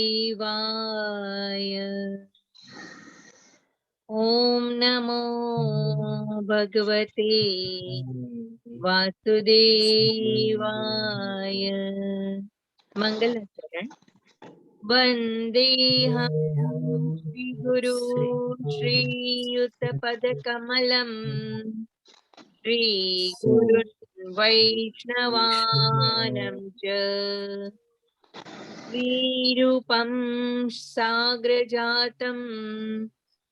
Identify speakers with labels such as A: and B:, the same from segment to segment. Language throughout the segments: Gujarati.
A: देवाय। ॐ नमो भगवते वासुदेवाय। मंगलाचरण। वन्देऽहं श्रीगुरु श्रीयुतपदकमलम् श्रीगुरुन् वैष्णवानं च श्रीरूपं साग्रजातं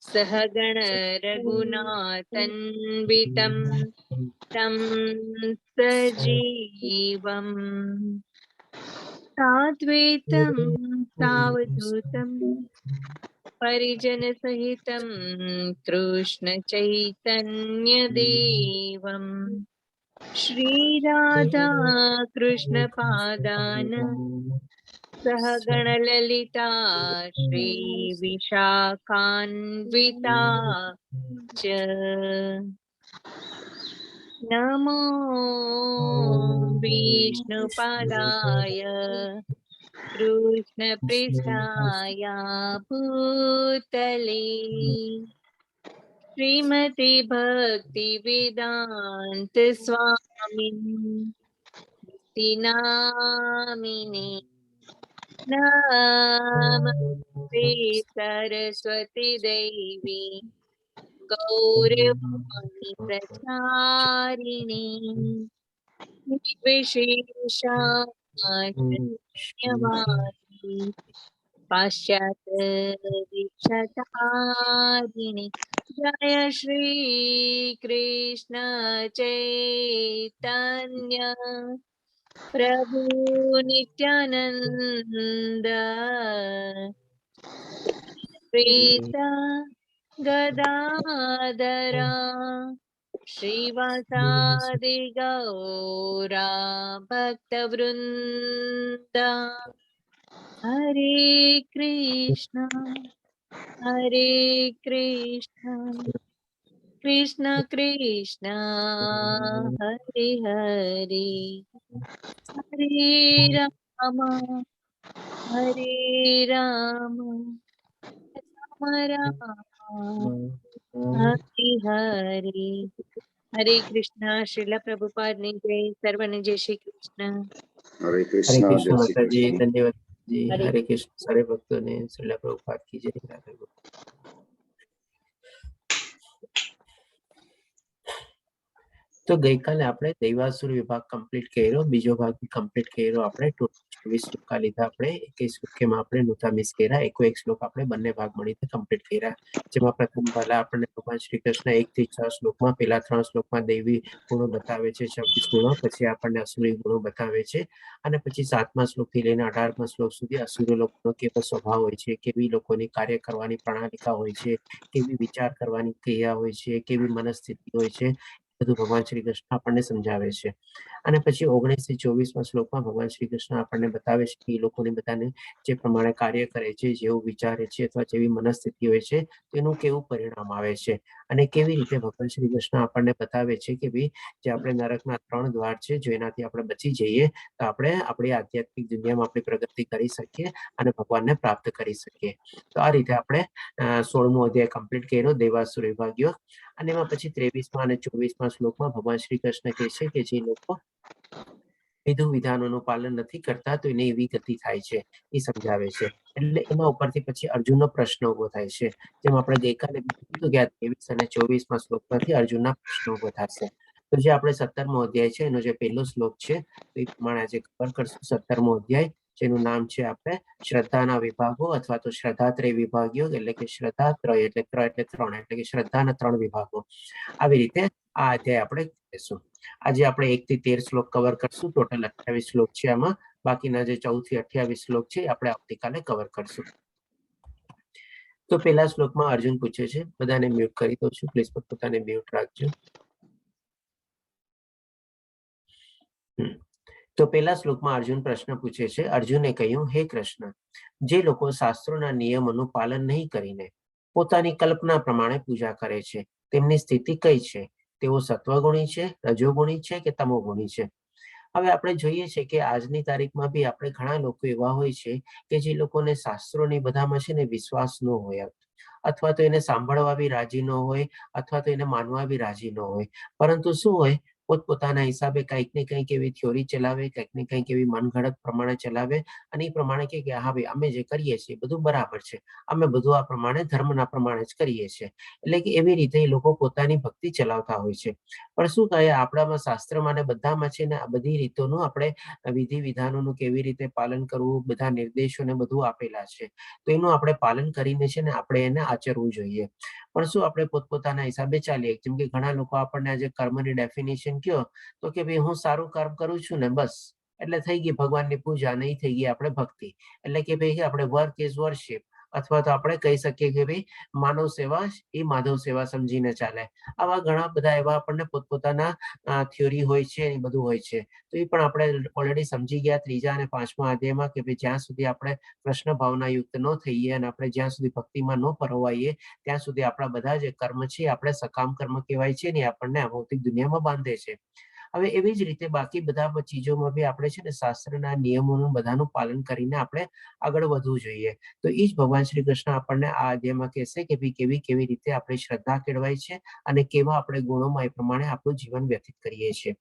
A: सहगण रघुनाथन्वितं तं सजीवम् साद्वैतं सावधूतं परिजनसहितं कृष्णचैतन्यदेवम् श्रीराधा कृष्णपादान् सहगणललिता श्रीविशाखान्विता च। नमो विष्णुपादाय कृष्णपृष्ठाय भूतले श्रीमते भक्तिवेदान्त स्वामिनि नामिने नमस्ते सरस्वती देवी गौरवाणी प्रचारिणी विशेषाद्यवादी पाश्चात्य दीक्षाचारिणी। जय श्री कृष्ण चैतन्य प्रभु नित्यानंद श्रीद्वैत गदाधरा श्रीवासादि गौरा भक्तवृंद। हरे कृष्ण कृष्ण कृष्ण हरे हरे हरे राम राम राम हरे हरे। हरे कृष्णा। श्रीला प्रभुपाद ने जय। सर्वने जय श्री कृष्ण।
B: हरे
C: हरे
B: कृष्णा,
C: कृष्ण
B: जय श्री
C: माता जी,
B: कृष्ण।
C: धन्यवाद जी।
A: हरे
C: हरे कृष्ण। सारे भक्तों ने श्रील प्रभुपाद की जय। राधे गोविंद। तो गई काले આપણે દૈવાસુર વિભાગ કમ્પ્લીટ કર્યો, બીજો ભાગ બી કમ્પ્લીટ કર્યો। આપણે ટોટલ 24 શ્લોકા લીધા। આપણે 21 શ્લોકમાં આપણે નોતા મિસ કર્યા। એકો એક શ્લોક આપણે બંને ભાગ મળીને કમ્પ્લીટ કર્યા, જેમાં પ્રથમ પહેલા આપણને ભગવાન શ્રી કૃષ્ણ 1 થી 6 શ્લોકમાં પહેલા 3 શ્લોકમાં દૈવી ગુણો બતાવે છે, 26 ગુણો, પછી આપણને અસુરી ગુણો બતાવે છે, અને પછી 7મા શ્લોકથી લઈને 18મા શ્લોક સુધી અસુર લોકોનો કેવો સ્વભાવ હોય છે, કેવી લોકોની કાર્ય કરવાની પ્રણાલિકા હોય છે, કેવી વિચાર કરવાની ક્રિયા હોય છે, કેવી મનસ્થિતિ હોય છે, બધું ભગવાન શ્રી કૃષ્ણ આપણને સમજાવે છે। અને પછી 19 થી 24મા શ્લોકમાં ભગવાન શ્રી કૃષ્ણ આપણને બતાવે છે કે એ લોકોને બધાને જે પ્રમાણે કાર્ય કરે છે, જેવું વિચારે છે અથવા જેવી મનસ્થિતિ હોય છે, તેનું કેવું પરિણામ આવે છે, અને કેવી રીતે ભગવાન શ્રી કૃષ્ણ આપણને બતાવે છે કે ભાઈ જે આપણે નરકના 3 દ્વાર છે, જો એનાથી આપણે બચી જઈએ તો આપણે આપણી આધ્યાત્મિક દુનિયામાં આપણી પ્રગતિ કરી શકીએ અને ભગવાનને પ્રાપ્ત કરી શકીએ। તો આ રીતે આપણે 16મો અધ્યાય કમ્પ્લીટ કર્યો, દેવાસુર વિભાગ્યો। અને એમાં પછી 23મા અને 24મા શ્લોકમાં ભગવાન શ્રી કૃષ્ણ કહે છે કે જે લોકો વિધિ વિધાનોનું પાલન નથી કરતા તો એને એવી ગતિ થાય છે, એ સમજાવે છે। એટલે એના ઉપરથી પછી અર્જુનનો પ્રશ્ન ઉભો થાય છે, જેમ આપણે ગઈકાલે કીધું કે 23 અને 24મા શ્લોકમાંથી અર્જુનના પ્રશ્ન ઉભો થશે। તો જે આપણે 17મો અધ્યાય છે, એનો જે પહેલો શ્લોક છે, તો એ પ્રમાણે આજે કવર કરશું 17મો અધ્યાય, જેનું નામ છે આપણે શ્રદ્ધાના વિભાગો અથવા તો શ્રદ્ધાત્રય વિભાગીઓ, એટલે કે શ્રદ્ધાત્રય એટલે 3 એટલે 3, એટલે કે શ્રદ્ધાના 3 વિભાગો। આવી રીતે આ અધ્યાય આપણે કહીશું। આજે આપણે 1 થી 13 શ્લોક કવર કરશું। ટોટલ 28 શ્લોક છે આમાં, બાકીના જે 14 થી 28 શ્લોક છે આપણે આવતીકાલે કવર કરશું। તો પહેલા શ્લોકમાં અર્જુન પૂછે છે, બધાને મ્યુટ કરી દઉં છું, પ્લીઝ પોતાને મ્યુટ રાખજો। તો પહેલા શ્લોકમાં અર્જુન પ્રશ્ન પૂછે છે। અર્જુને કહ્યું, હે કૃષ્ણ, જે લોકો શાસ્ત્રોના નિયમોનું પાલન નહીં કરીને પોતાની કલ્પના પ્રમાણે પૂજા કરે છે, તેમની સ્થિતિ કઈ છે? તેઓ સત્વગુણી છે, રજોગુણી છે કે તમોગુણી છે? હવે આપણે જોઈએ છે કે આજની તારીખમાં બી આપણે ઘણા લોકો એવા હોય છે કે જે લોકોને શાસ્ત્રોની બધામાં છે ને વિશ્વાસ ન હોય, અથવા તો એને સાંભળવા બી રાજી ન હોય, અથવા તો એને માનવા બી રાજી ન હોય. પરંતુ શું હોય, પોતપોતાના હિસાબે કંઈક ને કંઈક એવી થિયોરી ચલાવે, કંઈક ને કંઈક એવી મનગઢંત પ્રમાણે ચલાવે, અને એ પ્રમાણે કે હા ભાઈ અમે જે કરીએ છીએ બધું બરાબર છે, અમે બધું આ પ્રમાણે ધર્મના પ્રમાણે જ કરીએ છીએ. એટલે કે એવી રીતે એ લોકો પોતાની ભક્તિ ચલાવતા હોય છે. પણ શું કહે, આપણામાં શાસ્ત્રમાં ને બધામાં છે ને આ બધી રીતોનું આપણે વિધિ વિધાનોનું કેવી રીતે પાલન કરવું, બધા નિર્દેશોને બધું આપેલા છે. તો એનું આપણે પાલન કરીને છે ને આપણે એને આચરવું જોઈએ. પણ શું આપણે પોતપોતાના હિસાબે ચાલીએ? જેમ કે ઘણા લોકો આપણને આજે કર્મની ડેફિનેશન કયો તો કે ભાઈ હું સારું કર્મ કરું છું ને બસ, એટલે થઈ ગઈ ભગવાનની પૂજા, નહીં થઈ ગઈ આપણે ભક્તિ. એટલે કે ભાઈ આપણે વર્ક ઇઝ વર્શિપ, અથવા તો આપણે કહી શકીએ કે ભાઈ માનવ સેવા એ માધવ સેવા સમજીને ચાલે. આવા ઘણા બધા એવા આપણને પોતપોતાના થિયોરી હોય છે, એ બધું હોય છે. તો એ પણ આપણે ઓલરેડી સમજી ગયા 3જા અને 5મા અધ્યાયમાં કે ભાઈ જ્યાં સુધી આપણે કૃષ્ણ ભાવના યુક્ત ન થઈએ અને આપણે જ્યાં સુધી ભક્તિમાં ન પરોવાઈએ ત્યાં સુધી આપણા બધા જે કર્મ છે આપણે સકામ કર્મ કહેવાય છે ને, આપણને આ ભૌતિક દુનિયામાં બાંધે છે. હવે એવી જ રીતે બાકી બધા ચીજોમાં બી આપણે છે ને શાસ્ત્રના નિયમોનું બધાનું પાલન કરીને આપણે આગળ વધવું જોઈએ. તો એ જ ભગવાન શ્રી કૃષ્ણ આપણને આ અધ્યાયમાં કહેશે કે ભાઈ કેવી કેવી રીતે આપણી શ્રદ્ધા કેળવાય છે અને કેવા આપણે ગુણોમાં એ પ્રમાણે આપણું જીવન વ્યતીત કરીએ છીએ.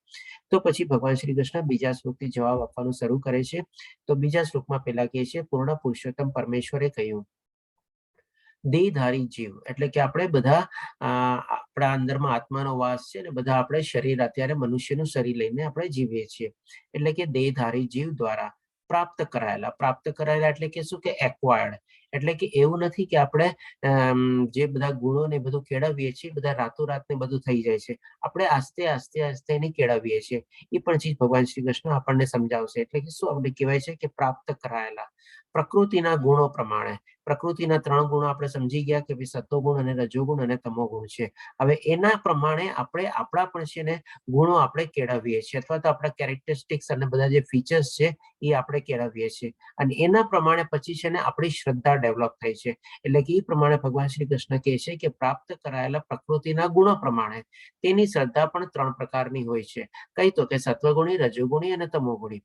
C: તો પછી ભગવાન શ્રી કૃષ્ણ બીજા શ્લોકથી જવાબ આપવાનું શરૂ કરે છે. તો બીજા શ્લોકમાં પહેલા કહે છે, પૂર્ણ પુરુષોત્તમ પરમેશ્વરે કહ્યું, દેહધારી જીવ એટલે કે આપણે બધા આપણા અંદરમાં આત્માનો વાસ છે ને, બધા આપણે શરીર અત્યારે મનુષ્યનું શરીર લઈને આપણે જીવીએ છીએ. એટલે કે દેહધારી જીવ દ્વારા પ્રાપ્ત કરાયેલા એટલે કે શું કે એક્વાયર્ડ. એટલે કે એવું નથી કે આપણે જે બધા ગુણો ને બધું કેળવીએ છીએ બધા રાતોરાત ને બધું થઈ જાય છે. આપણે આસ્તે આસ્તે આસ્તે એને કેળવીએ છીએ. એ પણ ચીજ ભગવાન શ્રી કૃષ્ણ આપણને સમજાવશે. એટલે કે શું આપણે કહેવાય છે કે પ્રાપ્ત કરાયેલા પ્રકૃતિના ગુણો પ્રમાણે. પ્રકૃતિના 3 ગુણો આપણે સમજી ગયા કે ભાઈ સત્વગુણ અને રજોગુણ અને તમોગુણ છે. હવે એના પ્રમાણે આપણે આપણા પણ છે ને ગુણો આપણે કેળવીએ છીએ, અથવા તો આપણા કેરેક્ટરિસ્ટિક્સ અને બધા જે ફીચર્સ છે એ આપણે કેળવીએ છીએ. અને એના પ્રમાણે પછી છે ને આપણી શ્રદ્ધા ડેવલપ થાય છે. એટલે કે એ પ્રમાણે ભગવાન શ્રી કૃષ્ણ કહે છે કે પ્રાપ્ત કરાયેલા પ્રકૃતિના ગુણો પ્રમાણે તેની શ્રદ્ધા પણ 3 પ્રકારની હોય છે. કઈ તો કે સત્વગુણી, રજોગુણી અને તમોગુણી.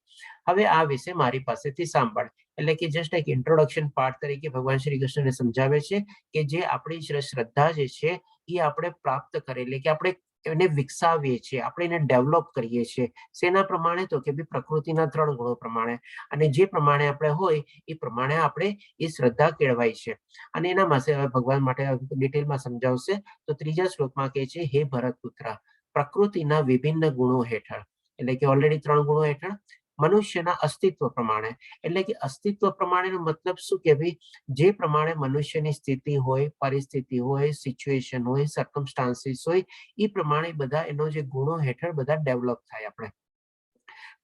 C: હવે આ વિશે મારી પાસેથી સાંભળ. એટલે કે જસ્ટ એક ઇન્ટ્રોડક્શન પાર્ટ તરીકે ભગવાન શ્રી કૃષ્ણને સમજાવે છે કે જે આપણી શ્રદ્ધા જે છે એ આપણે પ્રાપ્ત કરેલી, કે આપણે એને વિકસાવીએ છીએ, આપણે એને ડેવલપ કરીએ છીએ. શેના પ્રમાણે? તો કે પ્રકૃતિના 3 ગુણો પ્રમાણે. અને જે પ્રમાણે આપણે હોય એ પ્રમાણે આપણે એ શ્રદ્ધા કેળવાય છે. અને એના માટે ભગવાન માટે ડિટેલમાં સમજાવશે. તો 3જા શ્લોકમાં કહે છે, હે ભરતપુત્ર, પ્રકૃતિના વિભિન્ન ગુણો હેઠળ, એટલે કે ઓલરેડી 3 ગુણો હેઠળ મનુષ્યના અસ્તિત્વ પ્રમાણે. એટલે કે અસ્તિત્વ પ્રમાણેનો મતલબ શું કે ભાઈ જે પ્રમાણે મનુષ્યની સ્થિતિ હોય, પરિસ્થિતિ હોય, સિચ્યુએશન હોય, સર્કમસ્ટાન્સીસ હોય, એ પ્રમાણે બધા એનો જે ગુણો હેઠળ બધા ડેવલપ થાય આપણે.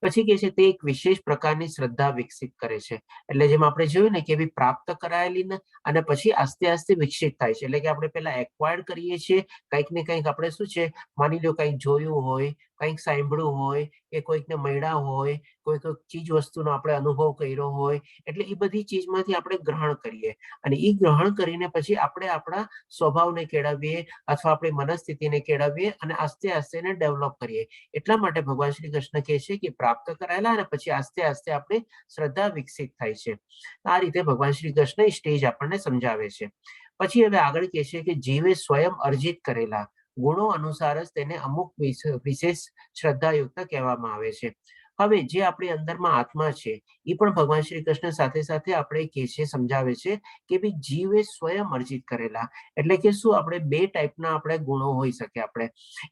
C: પછી કે છે તે એક વિશેષ પ્રકારની શ્રદ્ધા વિકસિત કરે છે. એટલે જેમ આપણે જોયું ને કે પ્રાપ્ત કરાયેલી ને અને પછી આસ્તે આસ્તે વિકસિત થાય છે. એટલે કે આપણે પેલા એક્વાયર્ડ કરીએ છીએ, કંઈક ને કંઈક આપણે શું છે માની લો કંઈક જોયું હોય, કંઈક સાંભળ્યું હોય, કે કોઈકને મળ્યા હોય, કોઈ ચીજ વસ્તુનો આપણે અનુભવ કર્યો હોય, એટલે એ બધી ચીજમાંથી આપણે ગ્રહણ કરીએ. અને એ ગ્રહણ કરીને પછી આપણે આપણા સ્વભાવને કેળવીએ અથવા આપણી મનસ્થિતિને કેળવીએ અને આસ્તે આસ્તે એને ડેવલપ કરીએ. એટલા માટે ભગવાન શ્રી કૃષ્ણ કહે છે કે પ્રાપ્ત કરાયેલા અને પછી આસ્તે આસ્તે આપણી શ્રદ્ધા વિકસિત થાય છે. આ રીતે ભગવાન શ્રી કૃષ્ણ સ્ટેજ આપણને સમજાવે છે. પછી હવે આગળ કહે છે કે જીવે સ્વયં અર્જિત કરેલા ગુણો અનુસાર જ તેને અમુક વિશેષ શ્રદ્ધાયુક્ત કહેવામાં આવે છે. હવે જે આપણી અંદરમાં આત્મા છે એ પણ ભગવાન શ્રી કૃષ્ણ સાથે સાથે આપણે કહે છે, સમજાવે છે કે ભાઈ જીવે સ્વયં અર્જિત કરેલા. એટલે કે શું આપણે 2 ટાઈપના આપણે ગુણો હોઈ શકે. આપણે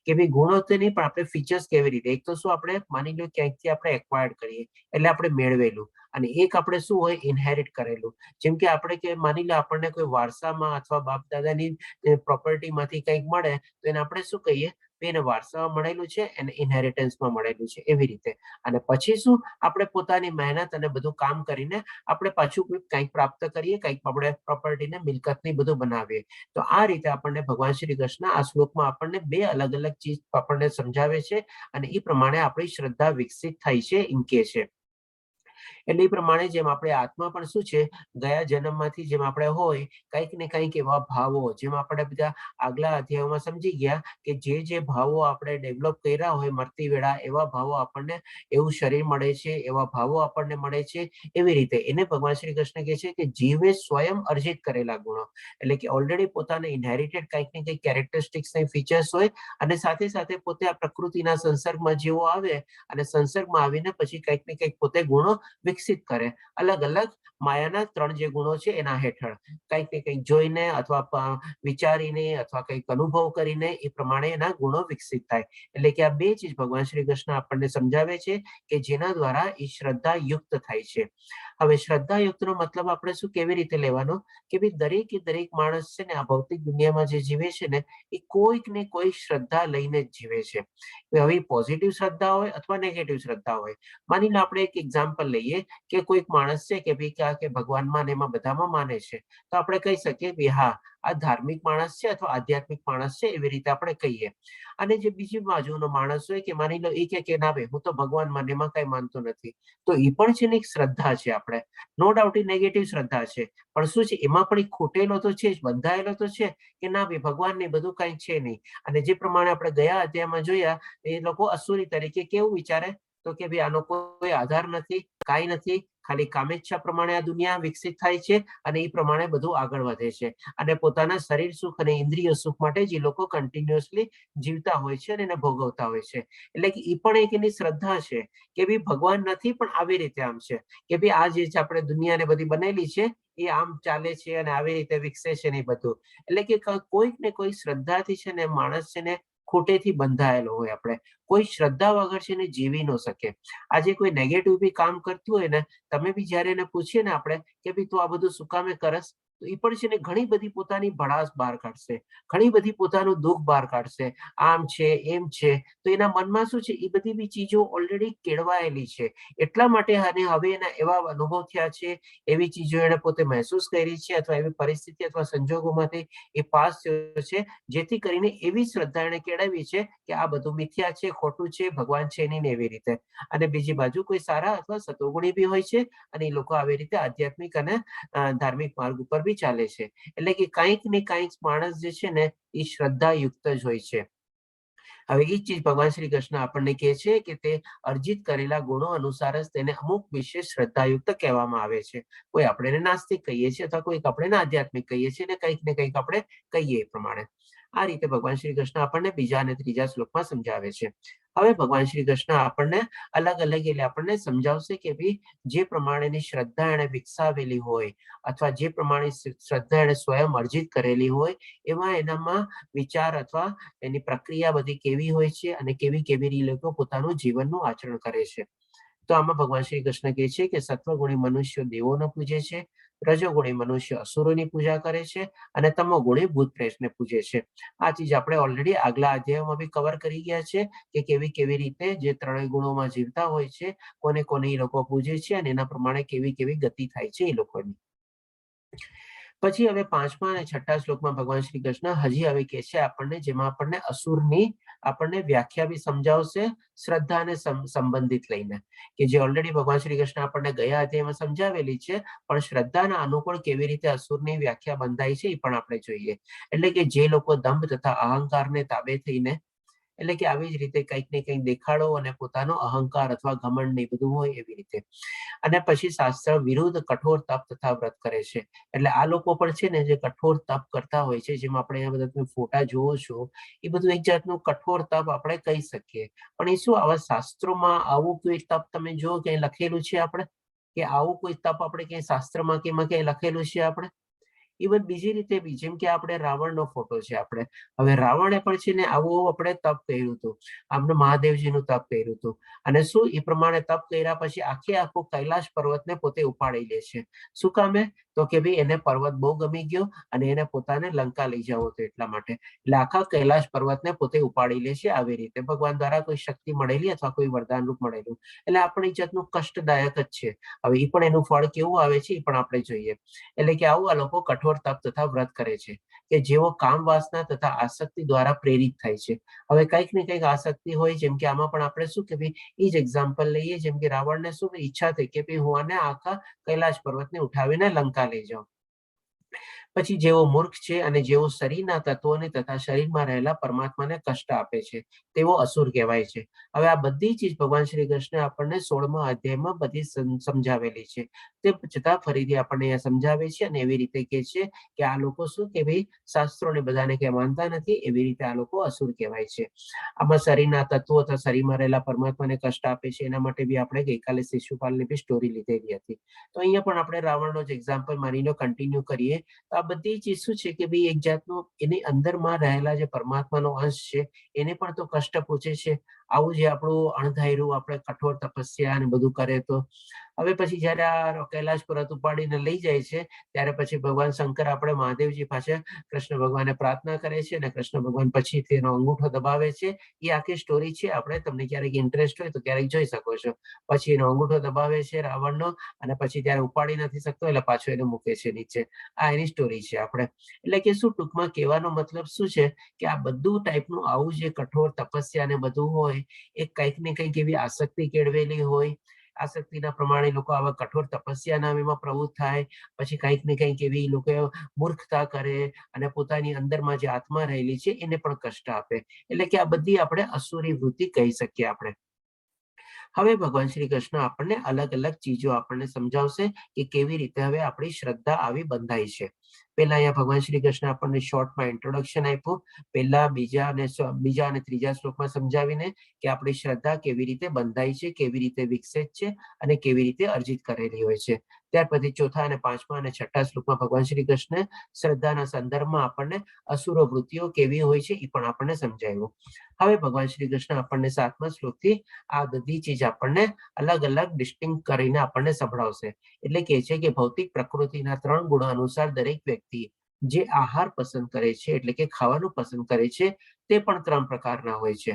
C: કે ભાઈ ગુણો તો નહીં, પણ આપણે ફીચર્સ કેવી રીતે, એક તો શું આપણે માની લો ક્યાંકથી આપણે એક્વાયર્ડ કરીએ એટલે આપણે મેળવેલું, અને એક આપણે શું હોય ઇનહેરિટ કરેલું. જેમ કે આપણે કે માની લો આપણને કોઈ વારસામાં અથવા બાપ દાદાની પ્રોપર્ટીમાંથી કંઈક મળે તો એને આપણે શું કહીએ, એને વારસામાં મળેલું છે, એને ઇનહેરિટન્સમાં મળેલું છે, એવી રીતે. અને પછી શું આપણે પોતાની મહેનત અને બધું કામ કરીને આપણે પાછું કંઈક પ્રાપ્ત કરીએ, કંઈક આપણે પ્રોપર્ટીને મિલકતની બધું બનાવીએ. તો આ રીતે આપણને ભગવાન શ્રી કૃષ્ણ આ શ્લોકમાં આપણને 2 અલગ અલગ ચીજ આપણને સમજાવે છે અને એ પ્રમાણે આપણી શ્રદ્ધા વિકસિત થાય છે એમ કે છે. એટલે એ પ્રમાણે જેમ આપણે આત્મા પણ શું છે, ગયા જન્મમાંથી જેમ આપણે હોય કંઈક ને કંઈક એવા ભાવો, જેમ આપણે બધા આગલા અધ્યાયોમાં સમજી ગયા કે જે ભાવો આપણે ડેવલપ કર્યા હોય મરતી વેળા, એવા ભાવો આપણને એવું શરીર મળે છે, એવા ભાવો આપણને મળે છે. એવી રીતે એને ભગવાન શ્રી કૃષ્ણ કહે છે કે જીવે સ્વયં અર્જિત કરેલા ગુણો, એટલે કે ઓલરેડી પોતાને ઇનહેરિટેડ કંઈક ને કંઈક કેરેક્ટરિસ્ટિક્સ ફીચર્સ હોય, અને સાથે સાથે પોતે આ પ્રકૃતિના સંસર્ગમાં જેવો આવે અને સંસર્ગમાં આવીને પછી કંઈક ને કંઈક પોતે ગુણો વિકસિત કરે, અલગ અલગ માયાના 3 જે ગુણો છે એના હેઠળ કંઈક ને કંઈક જોઈને અથવા વિચારીને અથવા કંઈક અનુભવ કરીને એ પ્રમાણે એના ગુણો વિકસિત થાય. એટલે કે આ 2 ચીજ ભગવાન શ્રી કૃષ્ણ આપણને સમજાવે છે કે જેના દ્વારા એ શ્રદ્ધા યુક્ત થાય છે. હવે શ્રદ્ધા યુક્તનો મતલબ આપણે શું કેવી રીતે લેવાનો કે ભાઈ દરેકે દરેક માણસ છે ને આ ભૌતિક દુનિયામાં જે જીવે છે ને એ કોઈક ને કોઈ શ્રદ્ધા લઈને જ જીવે છે. હવે પોઝિટિવ શ્રદ્ધા હોય અથવા નેગેટિવ શ્રદ્ધા હોય. માની લો આપણે એક એક્ઝામ્પલ લઈએ કે કોઈક માણસ છે કે ભાઈ કે ભગવાનમાં ને એમાં બધામાં માને છે, તો આપણે કહી શકીએ કે હા આ ધાર્મિક માણસ છે અથવા આધ્યાત્મિક માણસ છે, એવી રીતે આપણે કહીએ. અને જે બીજી બાજુનો માણસ હોય કે માની લો એ કે ના ભાઈ હું તો ભગવાનમાં ને એમાં કઈ માનતો નથી, તો એ પણ છે ને એક શ્રદ્ધા છે. આપણે નો ડાઉટ એ નેગેટિવ શ્રદ્ધા છે, પણ શું છે એમાં પણ એક ખૂટેલો તો છે જ, બંધાયેલો તો છે કે ના ભાઈ ભગવાન ને બધું કઈ છે નહીં. અને જે પ્રમાણે આપણે ગયા અધ્યાયમાં જોયા એ લોકો અસુરી તરીકે કેવું વિચારે તો કે ભાઈ આનો કોઈ આધાર નથી, કાંઈ નથી, ખાલી કામેચ્છા પ્રમાણે આ દુનિયા વિકસિત થાય છે અને એ પ્રમાણે બધું આગળ વધે છે. અને પોતાના શરીર સુખ અને ઇન્દ્રિય સુખ માટે જ એ લોકો કન્ટિન્યુઅસલી જીવતા હોય છે અને એને ભોગવતા હોય છે. એટલે કે એ પણ એક એની શ્રદ્ધા છે કે ભાઈ ભગવાન નથી પણ આવી રીતે આમ છે કે ભાઈ આ જે આપણે દુનિયાને બધી બનેલી છે એ આમ ચાલે છે અને આવી રીતે વિકસે છે ને એ બધું. એટલે કે કોઈક ને કોઈ શ્રદ્ધાથી છે ને માણસ છે ને ખોટેથી બંધાયેલો હોય. આપણે કોઈ શ્રદ્ધા વગર છે ને જીવી ન શકે. આજે કોઈ નેગેટિવ બી કામ કરતું હોય ને, તમે બી જયારે એને પૂછીએ ને આપણે કે ભાઈ તું આ બધું શું કામે કરસ, તો એ પણ છે ને ઘણી બધી પોતાની ભડાસ બહાર કાઢશે, ઘણી બધી પોતાનું દુઃખ બહાર કાઢશે, આમ છે એમ છે. તો એના મનમાં શું છે એ બધી બી ચીજો ઓલરેડી કેળવાયેલી છે. એટલા માટે હવે એના એવા અનુભવ થયા છે, એવી ચીજો એને પોતે મહેસૂસ કરી છે અથવા એવી પરિસ્થિતિ અથવા સંજોગોમાંથી એ પાસ થયો છે, જેથી કરીને એવી શ્રદ્ધા એને કેળવી છે કે આ બધું મિથ્યા છે, ખોટું છે, ભગવાન છે નહીં ને એવી રીતે. અને બીજી બાજુ કોઈ સારા અથવા સતોગુણી બી હોય છે અને એ લોકો આવી રીતે આધ્યાત્મિક અને ધાર્મિક માર્ગ ઉપર બી ચાલે છે. એટલે કે કંઈક ને કંઈક માણસ જે છે ને એ શ્રદ્ધા યુક્ત જ હોય છે. હવે એ ચીજ ભગવાન શ્રી કૃષ્ણ આપણને કહે છે કે તે અર્જિત કરેલા ગુણો અનુસાર જ તેને અમુક વિશેષ શ્રદ્ધાયુક્ત કહેવામાં આવે છે. કોઈ આપણે એને નાસ્તિક કહીએ છીએ અથવા કોઈક આપણે આધ્યાત્મિક કહીએ છીએ, ને કંઈક આપણે કહીએ એ પ્રમાણે. આ રીતે ભગવાન શ્રી કૃષ્ણ આપણને બીજા અને ત્રીજા શ્લોકમાં સમજાવે છે. હવે ભગવાન શ્રી કૃષ્ણ આપણને અલગ અલગ એટલે આપણને સમજાવશે કે ભાઈ જે પ્રમાણેની શ્રદ્ધા એને વિકસાવેલી હોય અથવા જે પ્રમાણે શ્રદ્ધા એને સ્વયં અર્જિત કરેલી હોય, એમાં એનામાં વિચાર અથવા એની પ્રક્રિયા બધી કેવી હોય છે અને કેવી કેવી લોકો પોતાનું જીવનનું આચરણ કરે છે. તો આમાં ભગવાન શ્રી કૃષ્ણ કહે છે કે સત્વગુણી મનુષ્ય દેવોને પૂજે છે, રજોગુણી મનુષ્ય અસુરોની પૂજા કરે છે અને તમોગુણી ભૂત પ્રેતને પૂજે છે. આ ચીજ આપણે ઓલરેડી આગલા અધ્યાયમાં બી કવર કરી ગયા છે કે કેવી કેવી રીતે જે ત્રણેય ગુણોમાં જીવતા હોય છે, કોને કોને એ લોકો પૂજે છે અને એના પ્રમાણે કેવી કેવી ગતિ થાય છે એ લોકોની. પછી હવે 5મા અને 6ઠ્ઠા શ્લોકમાં ભગવાન શ્રી કૃષ્ણ હજી હવે કહે છે આપણને, જેમાં આપણને અસુરની આપણને વ્યાખ્યા બી સમજાવશે શ્રદ્ધા અને સંબંધિત લઈને, કે જે ઓલરેડી ભગવાન શ્રી કૃષ્ણ આપણને ગયા અધ્યાયમાં સમજાવેલી છે, પણ શ્રદ્ધાના અનુકૂળ કેવી રીતે અસુરની વ્યાખ્યા બંધાય છે એ પણ આપણે જોઈએ. એટલે કે જે લોકો દંભ તથા અહંકારને તાબે થઈને, એટલે કે આવી જ રીતે કંઈક ને કંઈક દેખાડો અને પોતાનો અહંકાર અથવા ઘમંડ ને બધું હોય એવી રીતે. અને પછી શાસ્ત્ર વિરુદ્ધ કઠોર તપ તથા વ્રત કરે છે. એટલે આ લોકો પણ છે ને જે કઠોર તપ કરતા હોય છે, જેમ આપણે અહીંયા બધા તમે ફોટા જોવો છો, એ બધું એક જાતનું કઠોર તપ આપણે કહી શકીએ. પણ એ શું આવા શાસ્ત્રોમાં આવું કોઈ તપ તમે જો ક્યાંય લખેલું છે આપણે, કે આવું કોઈ તપ આપણે ક્યાંય શાસ્ત્રમાં કે એમાં ક્યાંય લખેલું છે આપણે? ઇવન બીજી રીતે બી, જેમ કે આપણે રાવણનો ફોટો છે આપણે, હવે રાવણે પણ છે ને આવું આપણે તપ કર્યું હતું, આપણે મહાદેવજીનું તપ કર્યું હતું. અને શું એ પ્રમાણે તપ કર્યા પછી આખો કૈલાશ પર્વતને પોતે ઉપાડી લે છે. શું કામે? તો કે ભાઈ એને પર્વત બહુ ગમી ગયો અને એને પોતાને લંકા લઈ જવો હતો એટલા માટે. એટલે આખા કૈલાશ પર્વતને પોતે ઉપાડી લે છે આવી રીતે ભગવાન દ્વારા કોઈ શક્તિ મળેલી અથવા કોઈ વરદાન રૂપ મળેલું. એટલે આપણી જાતનું કષ્ટદાયક જ છે. હવે એ પણ એનું ફળ કેવું આવે છે એ પણ આપણે જોઈએ. એટલે કે આવું આ લોકો કઠોર તપ તથા વ્રત કરે છે કે જેઓ કામ વાસના તથા આસક્તિ દ્વારા પ્રેરિત થાય છે. હવે કંઈક ને કંઈક આસક્તિ હોય, જેમ કે આમાં પણ આપણે શું કે ભાઈ એ જ એક્ઝામ્પલ લઈએ, જેમ કે રાવણને શું ઈચ્છા થઈ કે ભાઈ હું આને આખા કૈલાશ પર્વતને ઉઠાવીને લંકા લઈ જાઉં. પછી જેઓ મૂર્ખ છે અને જેઓ શરીરના તત્વોને તથા શરીરમાં રહેલા પરમાત્માને કષ્ટ આપે છે તેઓ અસુર કહેવાય છે. હવે આ બધી ચીજ ભગવાન શ્રી કૃષ્ણ આપણને 16મા અધ્યાયમાં બધી સમજાવેલી છે. તે છતાં ફરીથી આપણને અહીંયા સમજાવે છે અને એવી રીતે કહે છે કે આ લોકો શું કે ભાઈ શાસ્ત્રોને બધાને કઈ માનતા નથી, એવી રીતે આ લોકો અસુર કહેવાય છે. આમાં શરીરના તત્વો અથવા શરીરમાં રહેલા પરમાત્માને કષ્ટ આપે છે એના માટે બી આપણે ગઈકાલે શિશુપાલની બી સ્ટોરી લીધેલી હતી. તો અહીંયા પણ આપણે રાવણનો જ એક્ઝામ્પલ માનીને કન્ટિન્યુ કરીએ તો આ બધી ચીજ શું છે કે ભાઈ એક જાતનું એની અંદરમાં રહેલા જે પરમાત્માનો અંશ છે એને પણ તો કષ્ટ પહોંચે છે. આવું જે આપણું અણધાર્યું આપણે કઠોર તપસ્યા અને બધું કરે તો હવે પછી જયારે આ કૈલાશ પર્વત ઉપાડીને લઈ જાય છે ત્યારે પછી ભગવાન શંકર આપણે મહાદેવજી પાસે કૃષ્ણ ભગવાનને પ્રાર્થના કરે છે અને કૃષ્ણ ભગવાન પછી તેનો અંગૂઠો દબાવે છે. એ આખી સ્ટોરી છે, આપણે તમને ક્યારેક ઇન્ટરેસ્ટ હોય તો ક્યારેક જોઈ શકો છો. પછી એનો અંગૂઠો દબાવે છે રાવણનો અને પછી ત્યારે ઉપાડી નથી શકતો એટલે પાછો એને મૂકે છે નીચે. આ એની સ્ટોરી છે આપણે. એટલે કે શું ટૂંકમાં કહેવાનો મતલબ શું છે કે આ બધું ટાઈપનું આવું જે કઠોર તપસ્યા ને બધું હોય એ કંઈક ને કંઈક એવી આસક્તિ કેળવેલી હોય. આસક્તિના પ્રમાણે લોકો આવા કઠોર તપસ્યાના એમાં પ્રવૃત્ત થાય. પછી કંઈક ને કંઈક એવી લોકો મૂર્ખતા કરે અને પોતાની અંદરમાં જે આત્મા રહેલી છે એને પણ કષ્ટ આપે. એટલે કે આ બધી આપણે અસુરી વૃત્તિ કહી શકીએ આપણે. હવે ભગવાન શ્રી કૃષ્ણ આપણને અલગ અલગ ચીજો આપણને સમજાવશે કે કેવી રીતે હવે આપણી શ્રદ્ધા આવી બંધાય છે. પહેલા અહીંયા ભગવાન શ્રી કૃષ્ણ આપણને શોર્ટમાં ઇન્ટ્રોડક્શન આપ્યું. પહેલા બીજા અને ત્રીજા શ્લોકમાં સમજાવીને કે આપણી શ્રદ્ધા કેવી રીતે બંધાય છે, કેવી રીતે વિકસિત છે અને કેવી રીતે અર્જિત કરેલી હોય છે. ત્યાર પછી ચોથા અને પાંચમા અને છઠ્ઠા શ્લોકમાં ભગવાન શ્રી કૃષ્ણ શ્રદ્ધાના સંદર્ભમાં આપણને અસુરો વૃત્તિઓ કેવી હોય છે એ પણ આપણને સમજાવ્યું. હવે ભગવાન શ્રી કૃષ્ણ આપણને 7મા શ્લોકથી આ બધી ચીજ આપણને અલગ અલગ ડિસ્ટિંક્ટ કરીને આપણને સંભળાવશે. એટલે કે છે કે ભૌતિક પ્રકૃતિના 3 ગુણો અનુસાર દરેક વ્યક્તિ જે આહાર પસંદ કરે છે એટલે કે ખાવાનું પસંદ કરે છે તે પણ 3 પ્રકારના હોય છે.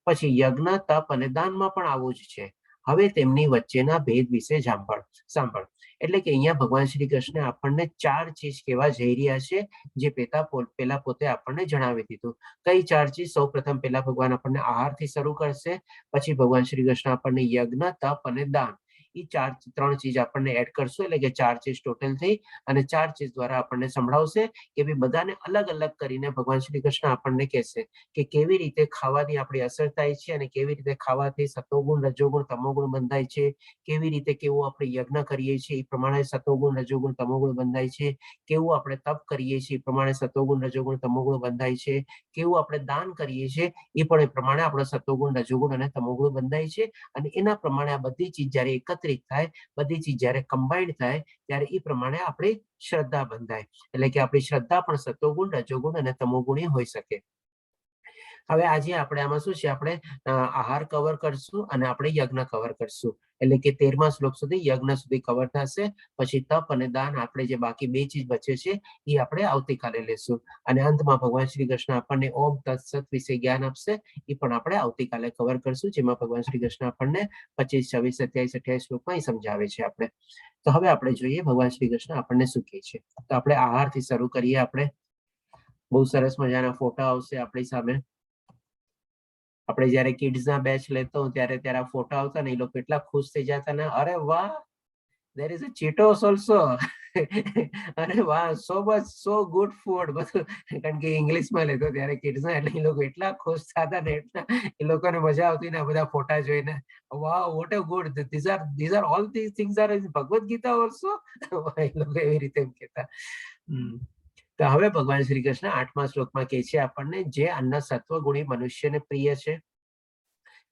C: પછી યજ્ઞ, તપ અને દાનમાં પણ આવું જ છે. હવે તેમની વચ્ચેના ભેદ વિશે સાંભળ. એટલે કે અહીંયા ભગવાન શ્રી કૃષ્ણ આપણને 4 ચીજ કેવા જઈ રહ્યા છે જે પેલા પોતે આપણને જણાવી દીધું. કઈ 4 ચીજ? સૌપ્રથમ પહેલા ભગવાન આપણને આહારથી શરૂ કરશે. પછી ભગવાન શ્રી કૃષ્ણ આપણને યજ્ઞ, તપ અને દાન એ 3 ચીજ આપણને એડ કરશું એટલે કે 4 ચીજ ટોટલ થઈ અને 4 ચીજ દ્વારા આપણને સંભળાવશે કે ભાઈ બધાને અલગ અલગ કરીને ભગવાન શ્રી કૃષ્ણ આપણને કહેશે કે કેવી રીતે ખાવાની આપણી અસર થાય છે અને કેવી રીતે ખાવાથી સતોગુણ, રજોગુણ, તમોગુણ બંધાય છે. કેવી રીતે કેવું આપણે યજ્ઞ કરીએ છીએ એ પ્રમાણે સતોગુણ, રજોગુણ, તમોગુણ બંધાય છે. કેવું આપણે તપ કરીએ છીએ એ પ્રમાણે સતોગુણ, રજોગુણ, તમોગુણ બંધાય છે. કેવું આપણે દાન કરીએ છીએ એ પણ એ પ્રમાણે આપણો સતોગુણ, રજોગુણ અને તમોગુણ બંધાય છે. અને એના પ્રમાણે આ બધી ચીજ જયારે એકત્રિત થાય, બધી ચીજ જયારે કમ્બાઈન્ડ થાય ત્યારે એ પ્રમાણે આપણી શ્રદ્ધા બંધાય. એટલે કે આપણી શ્રદ્ધા પણ સતોગુણ, રજોગુણ અને તમોગુણી હોઈ શકે. હવે આજે આપણે આમાં શું છે, આપણે આહાર કવર કરશું અને આપણે યજ્ઞ કવર કરશું. એટલે કે 13મા શ્લોક સુધી યજ્ઞ સુધી કવર થશે. પછી તપ અને દાન આપણે જે બાકી 2 ચીજ બચે છે એ આપણે આવતીકાલે લેશું. અને અંતમાં ભગવાન શ્રી કૃષ્ણ આપણને ઓમ તત્સત વિશે જ્ઞાન આપશે. એ પણ આપણે આવતીકાલે કવર કરશું, જેમાં ભગવાન શ્રી કૃષ્ણ આપણને 25, 26, 27, 28 શ્લોકમાં સમજાવે છે આપણે. તો હવે આપણે જોઈએ ભગવાન શ્રી કૃષ્ણ આપણને શું કહે છે. તો આપણે આહારથી શરૂ કરીએ. આપણે બહુ સરસ મજાના ફોટા આવશે આપણી સામે. આપણે જયારે કિડ્સના બેચ લેતો ત્યારે આ ફોટા આવતા ને એ લોકો એટલા ખુશ થઈ જતા ને, અરે વાહ, there is a Cheetos also. અરે વાહ, so good food. બધું કારણ કે ઇંગ્લિશમાં લેતો ત્યારે કિડ્સના, એટલે એ લોકો એટલા ખુશ થતા ને, એ લોકોને મજા આવતી ને આ બધા ફોટા જોઈને. વાહ, what a good, these are all these things are in Bhagavad Gita also. એ લોકો એવી રીતે એમ કહેતા. તો હવે ભગવાન શ્રી કૃષ્ણ 8મા શ્લોકમાં કહે છે આપણને જે અન્ન સત્વગુણી મનુષ્યને પ્રિય છે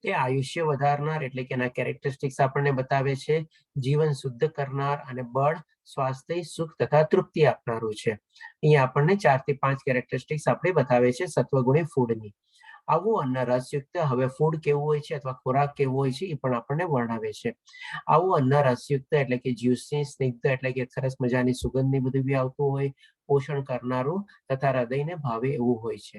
C: તે આયુષ્ય વધારનાર એટલે કે એના કેરેક્ટરિસ્ટિક્સ આપણને બતાવે છે. જીવન શુદ્ધ કરનાર અને બળ, સ્વાસ્થ્ય, સુખ તથા તૃપ્તિ આપનારું છે. અહીંયા આપણને 4 થી 5 કેરેક્ટરિસ્ટિક્સ આપણે બતાવે છે સત્વગુણી ફૂડની. આવું અન્ન રસયુક્ત હવે ફૂડ કેવું હોય છે અથવા ખોરાક કેવો હોય છે એ પણ આપણને વર્ણવે છે. આવું અન્ન રસયુક્ત એટલે કે જ્યુસી, સ્નિગ્ધ એટલે કે સરસ મજાની સુગંધની બધું બી આવતું હોય, પોષણ કરનારું તથા હૃદયને ભાવે એવું હોય છે.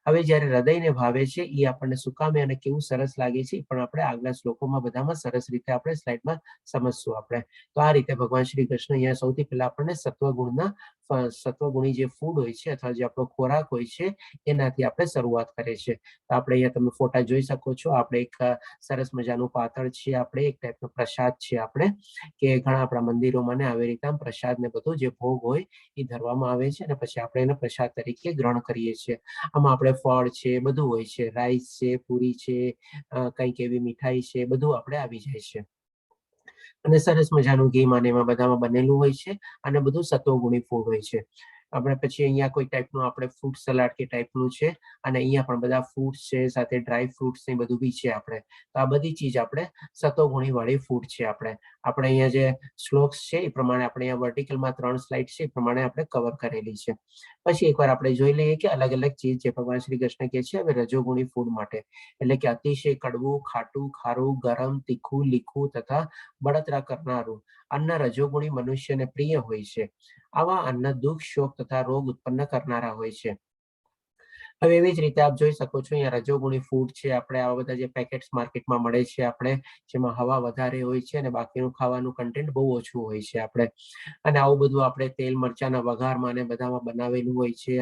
C: હવે જ્યારે હૃદયને ભાવે છે એ આપણને સુકામે અને કેવું સરસ લાગે છે પણ આપણે આગલા શ્લોકોમાં બધામાં સરસ રીતે આપણે સ્લાઇડમાં સમજશું આપણે. તો આ રીતે ભગવાન શ્રી કૃષ્ણ અહીંયા સૌથી પહેલા આપણને સત્વગુણી જે ફૂડ હોય છે અથવા જે આપણો ખોરાક હોય છે એનાથી આપણે શરૂઆત કરે છે. તો આપણે અહીંયા તમે ફોટા જોઈ શકો છો. આપણે એક સરસ મજાનું પાતળ છે, આપણે એક ટાઈપનો પ્રસાદ છે આપણે, કે ઘણા આપણા મંદિરોમાં ને આવી રીતે પ્રસાદ ને બધું જે ભોગ હોય એ ધરવામાં આવે છે અને પછી આપણે એને પ્રસાદ તરીકે ગ્રહણ કરીએ છીએ. આમાં આપણે ફળ છે, બધું હોય છે, રાઈસ છે, પૂરી છે, કંઈક એવી મીઠાઈ છે, બધું આપણે આવી જાય છે. અને સરસ મજાનું ઘી અને એમાં બધામાં બનેલું હોય છે અને બધું સત્વગુણી ફૂડ હોય છે. આપણે પછી અહીંયા કોઈ ટાઈપનું આપણે ફ્રૂટ સલાડ કે ટાઈપનું છે અને અહીંયા પણ બધા ફ્રૂટ્સ છે, સાથે ડ્રાય ફ્રૂટ્સ ને બધું બી છે આપણે. તો આ બધી ચીજ આપણે સત્વગુણી વાળી ફૂડ છે આપણે. આપણે અહીંયા જે શ્લોક્સ છે એ પ્રમાણે આપણે અહીંયા વર્ટિકલમાં 3 સ્લાઇડ છે એ પ્રમાણે આપણે કવર કરેલી છે. પછી એકવાર આપણે જોઈ લઈએ કે અલગ અલગ ચીજ જે ભગવાન શ્રી કૃષ્ણ કહે છે હવે રજોગુણી ફૂડ માટે, એટલે કે અતિશય કડવું, ખાટું, ખારું, ગરમ, તીખું, લીખું તથા બળતરા કરનારું અન્ન રજોગુણી મનુષ્યને પ્રિય હોય છે. આવા અન્ન દુઃખ, શોક તથા રોગ ઉત્પન્ન કરનારા હોય છે. હવે એવી જ રીતે આપ જોઈ શકો છો અહીંયા રજોગુણી ફૂડ છે આપણે, આવા બધા જે પેકેટ્સ માર્કેટમાં મળે છે આપણે, જેમાં હવા વધારે હોય છે અને બાકીનું ખાવાનું કન્ટેન્ટ બહુ ઓછું હોય છે આપણે. અને આવું બધું આપણે તેલ મરચાના વઘારમાં ને બધામાં બનાવેલું હોય છે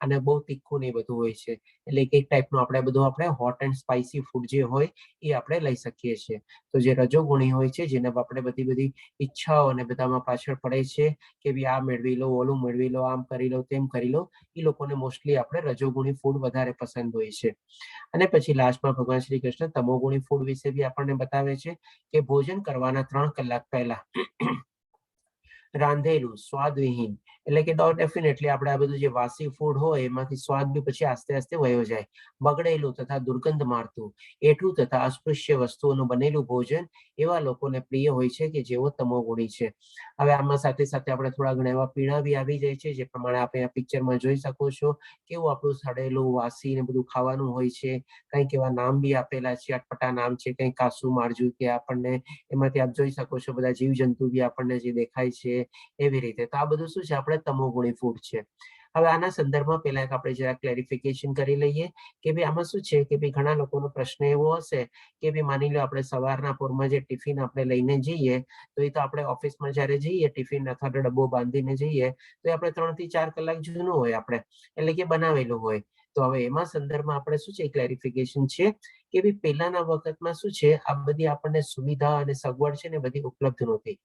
C: અને બહુ તીખું ને બધું હોય છે. એટલે એક ટાઈપનું આપણે બધું આપણે હોટ એન્ડ સ્પાઇસી ફૂડ જે હોય એ આપણે લઈ શકીએ છીએ. તો જે રજોગુણી હોય છે જેને આપણે બધી ઈચ્છાઓ અને બધામાં પાછળ પડે છે કે ભઈ આ મેળવી લો, ઓલું મેળવી લો, આમ કરી લો, તેમ કરી લો, એ લોકોને મોસ્ટલી આપણે રજોગુણી ફૂડ વધારે પસંદ હોય છે. અને પછી લાસ્ટમાં ભગવાન શ્રી કૃષ્ણ તમોગુણી ફૂડ વિશે બી આપણને બતાવે છે કે ભોજન કરવાના 3 કલાક પહેલા રાંધેલું, સ્વાદવિહીન, એટલે કે ડેફિનેટલી આપણે આ બધું જે વાસી ફૂડ હોય એમાંથી સ્વાદ બી પછી આસ્તે આસ્તે વયો જાય. બગડેલું તથા દુર્ગંધ મારતું, એઠું તથા અસ્પૃશ્ય વસ્તુઓનું બનેલું ભોજન એવા લોકોને પ્રિય હોય છે કે જેઓ તમોગુણી છે. હવે આમાં સાથે સાથે આપણે થોડા ઘણા એવા પીણા બી આવી જાય છે જે પ્રમાણે આપણે આ પિક્ચરમાં જોઈ શકો છો. કેવું આપણું સડેલું, વાસી ને બધું ખાવાનું હોય છે. કંઈક એવા નામ બી આપેલા છે, અટપટા નામ છે, કંઈક કાસુ મારજુ કે આપણને એમાંથી આપ જોઈ શકો છો બધા જીવજંતુ બી આપણને જે દેખાય છે એવી રીતે. તો આ બધું શું છે આપણે તમોગુણી ફૂડ છે. હવે આના સંદર્ભમાં પહેલા આપણે જરા ક્લેરિફિકેશન કરી લઈએ કે ભાઈ આમાં શું છે કે ભાઈ ઘણા લોકોનો પ્રશ્ન એવો હશે કે ભાઈ માની લો આપણે સવારના પોરમાં જે ટિફિન આપણે લઈને જઈએ તો એ તો આપણે ઓફિસમાં જ્યારે જઈએ ટિફિન અથવા તો ડબ્બો બાંધીને જઈએ તો એ આપણે 3 થી 4 કલાક જૂનું હોય આપણે, એટલે કે બનાવેલું હોય. તો હવે એમાં સંદર્ભમાં આપણે શું છે ક્લેરિફિકેશન છે કે ભાઈ પહેલાના વખતમાં શું છે આ બધી આપણને સુવિધા અને સગવડ છે ને બધી ઉપલબ્ધ નહોતી.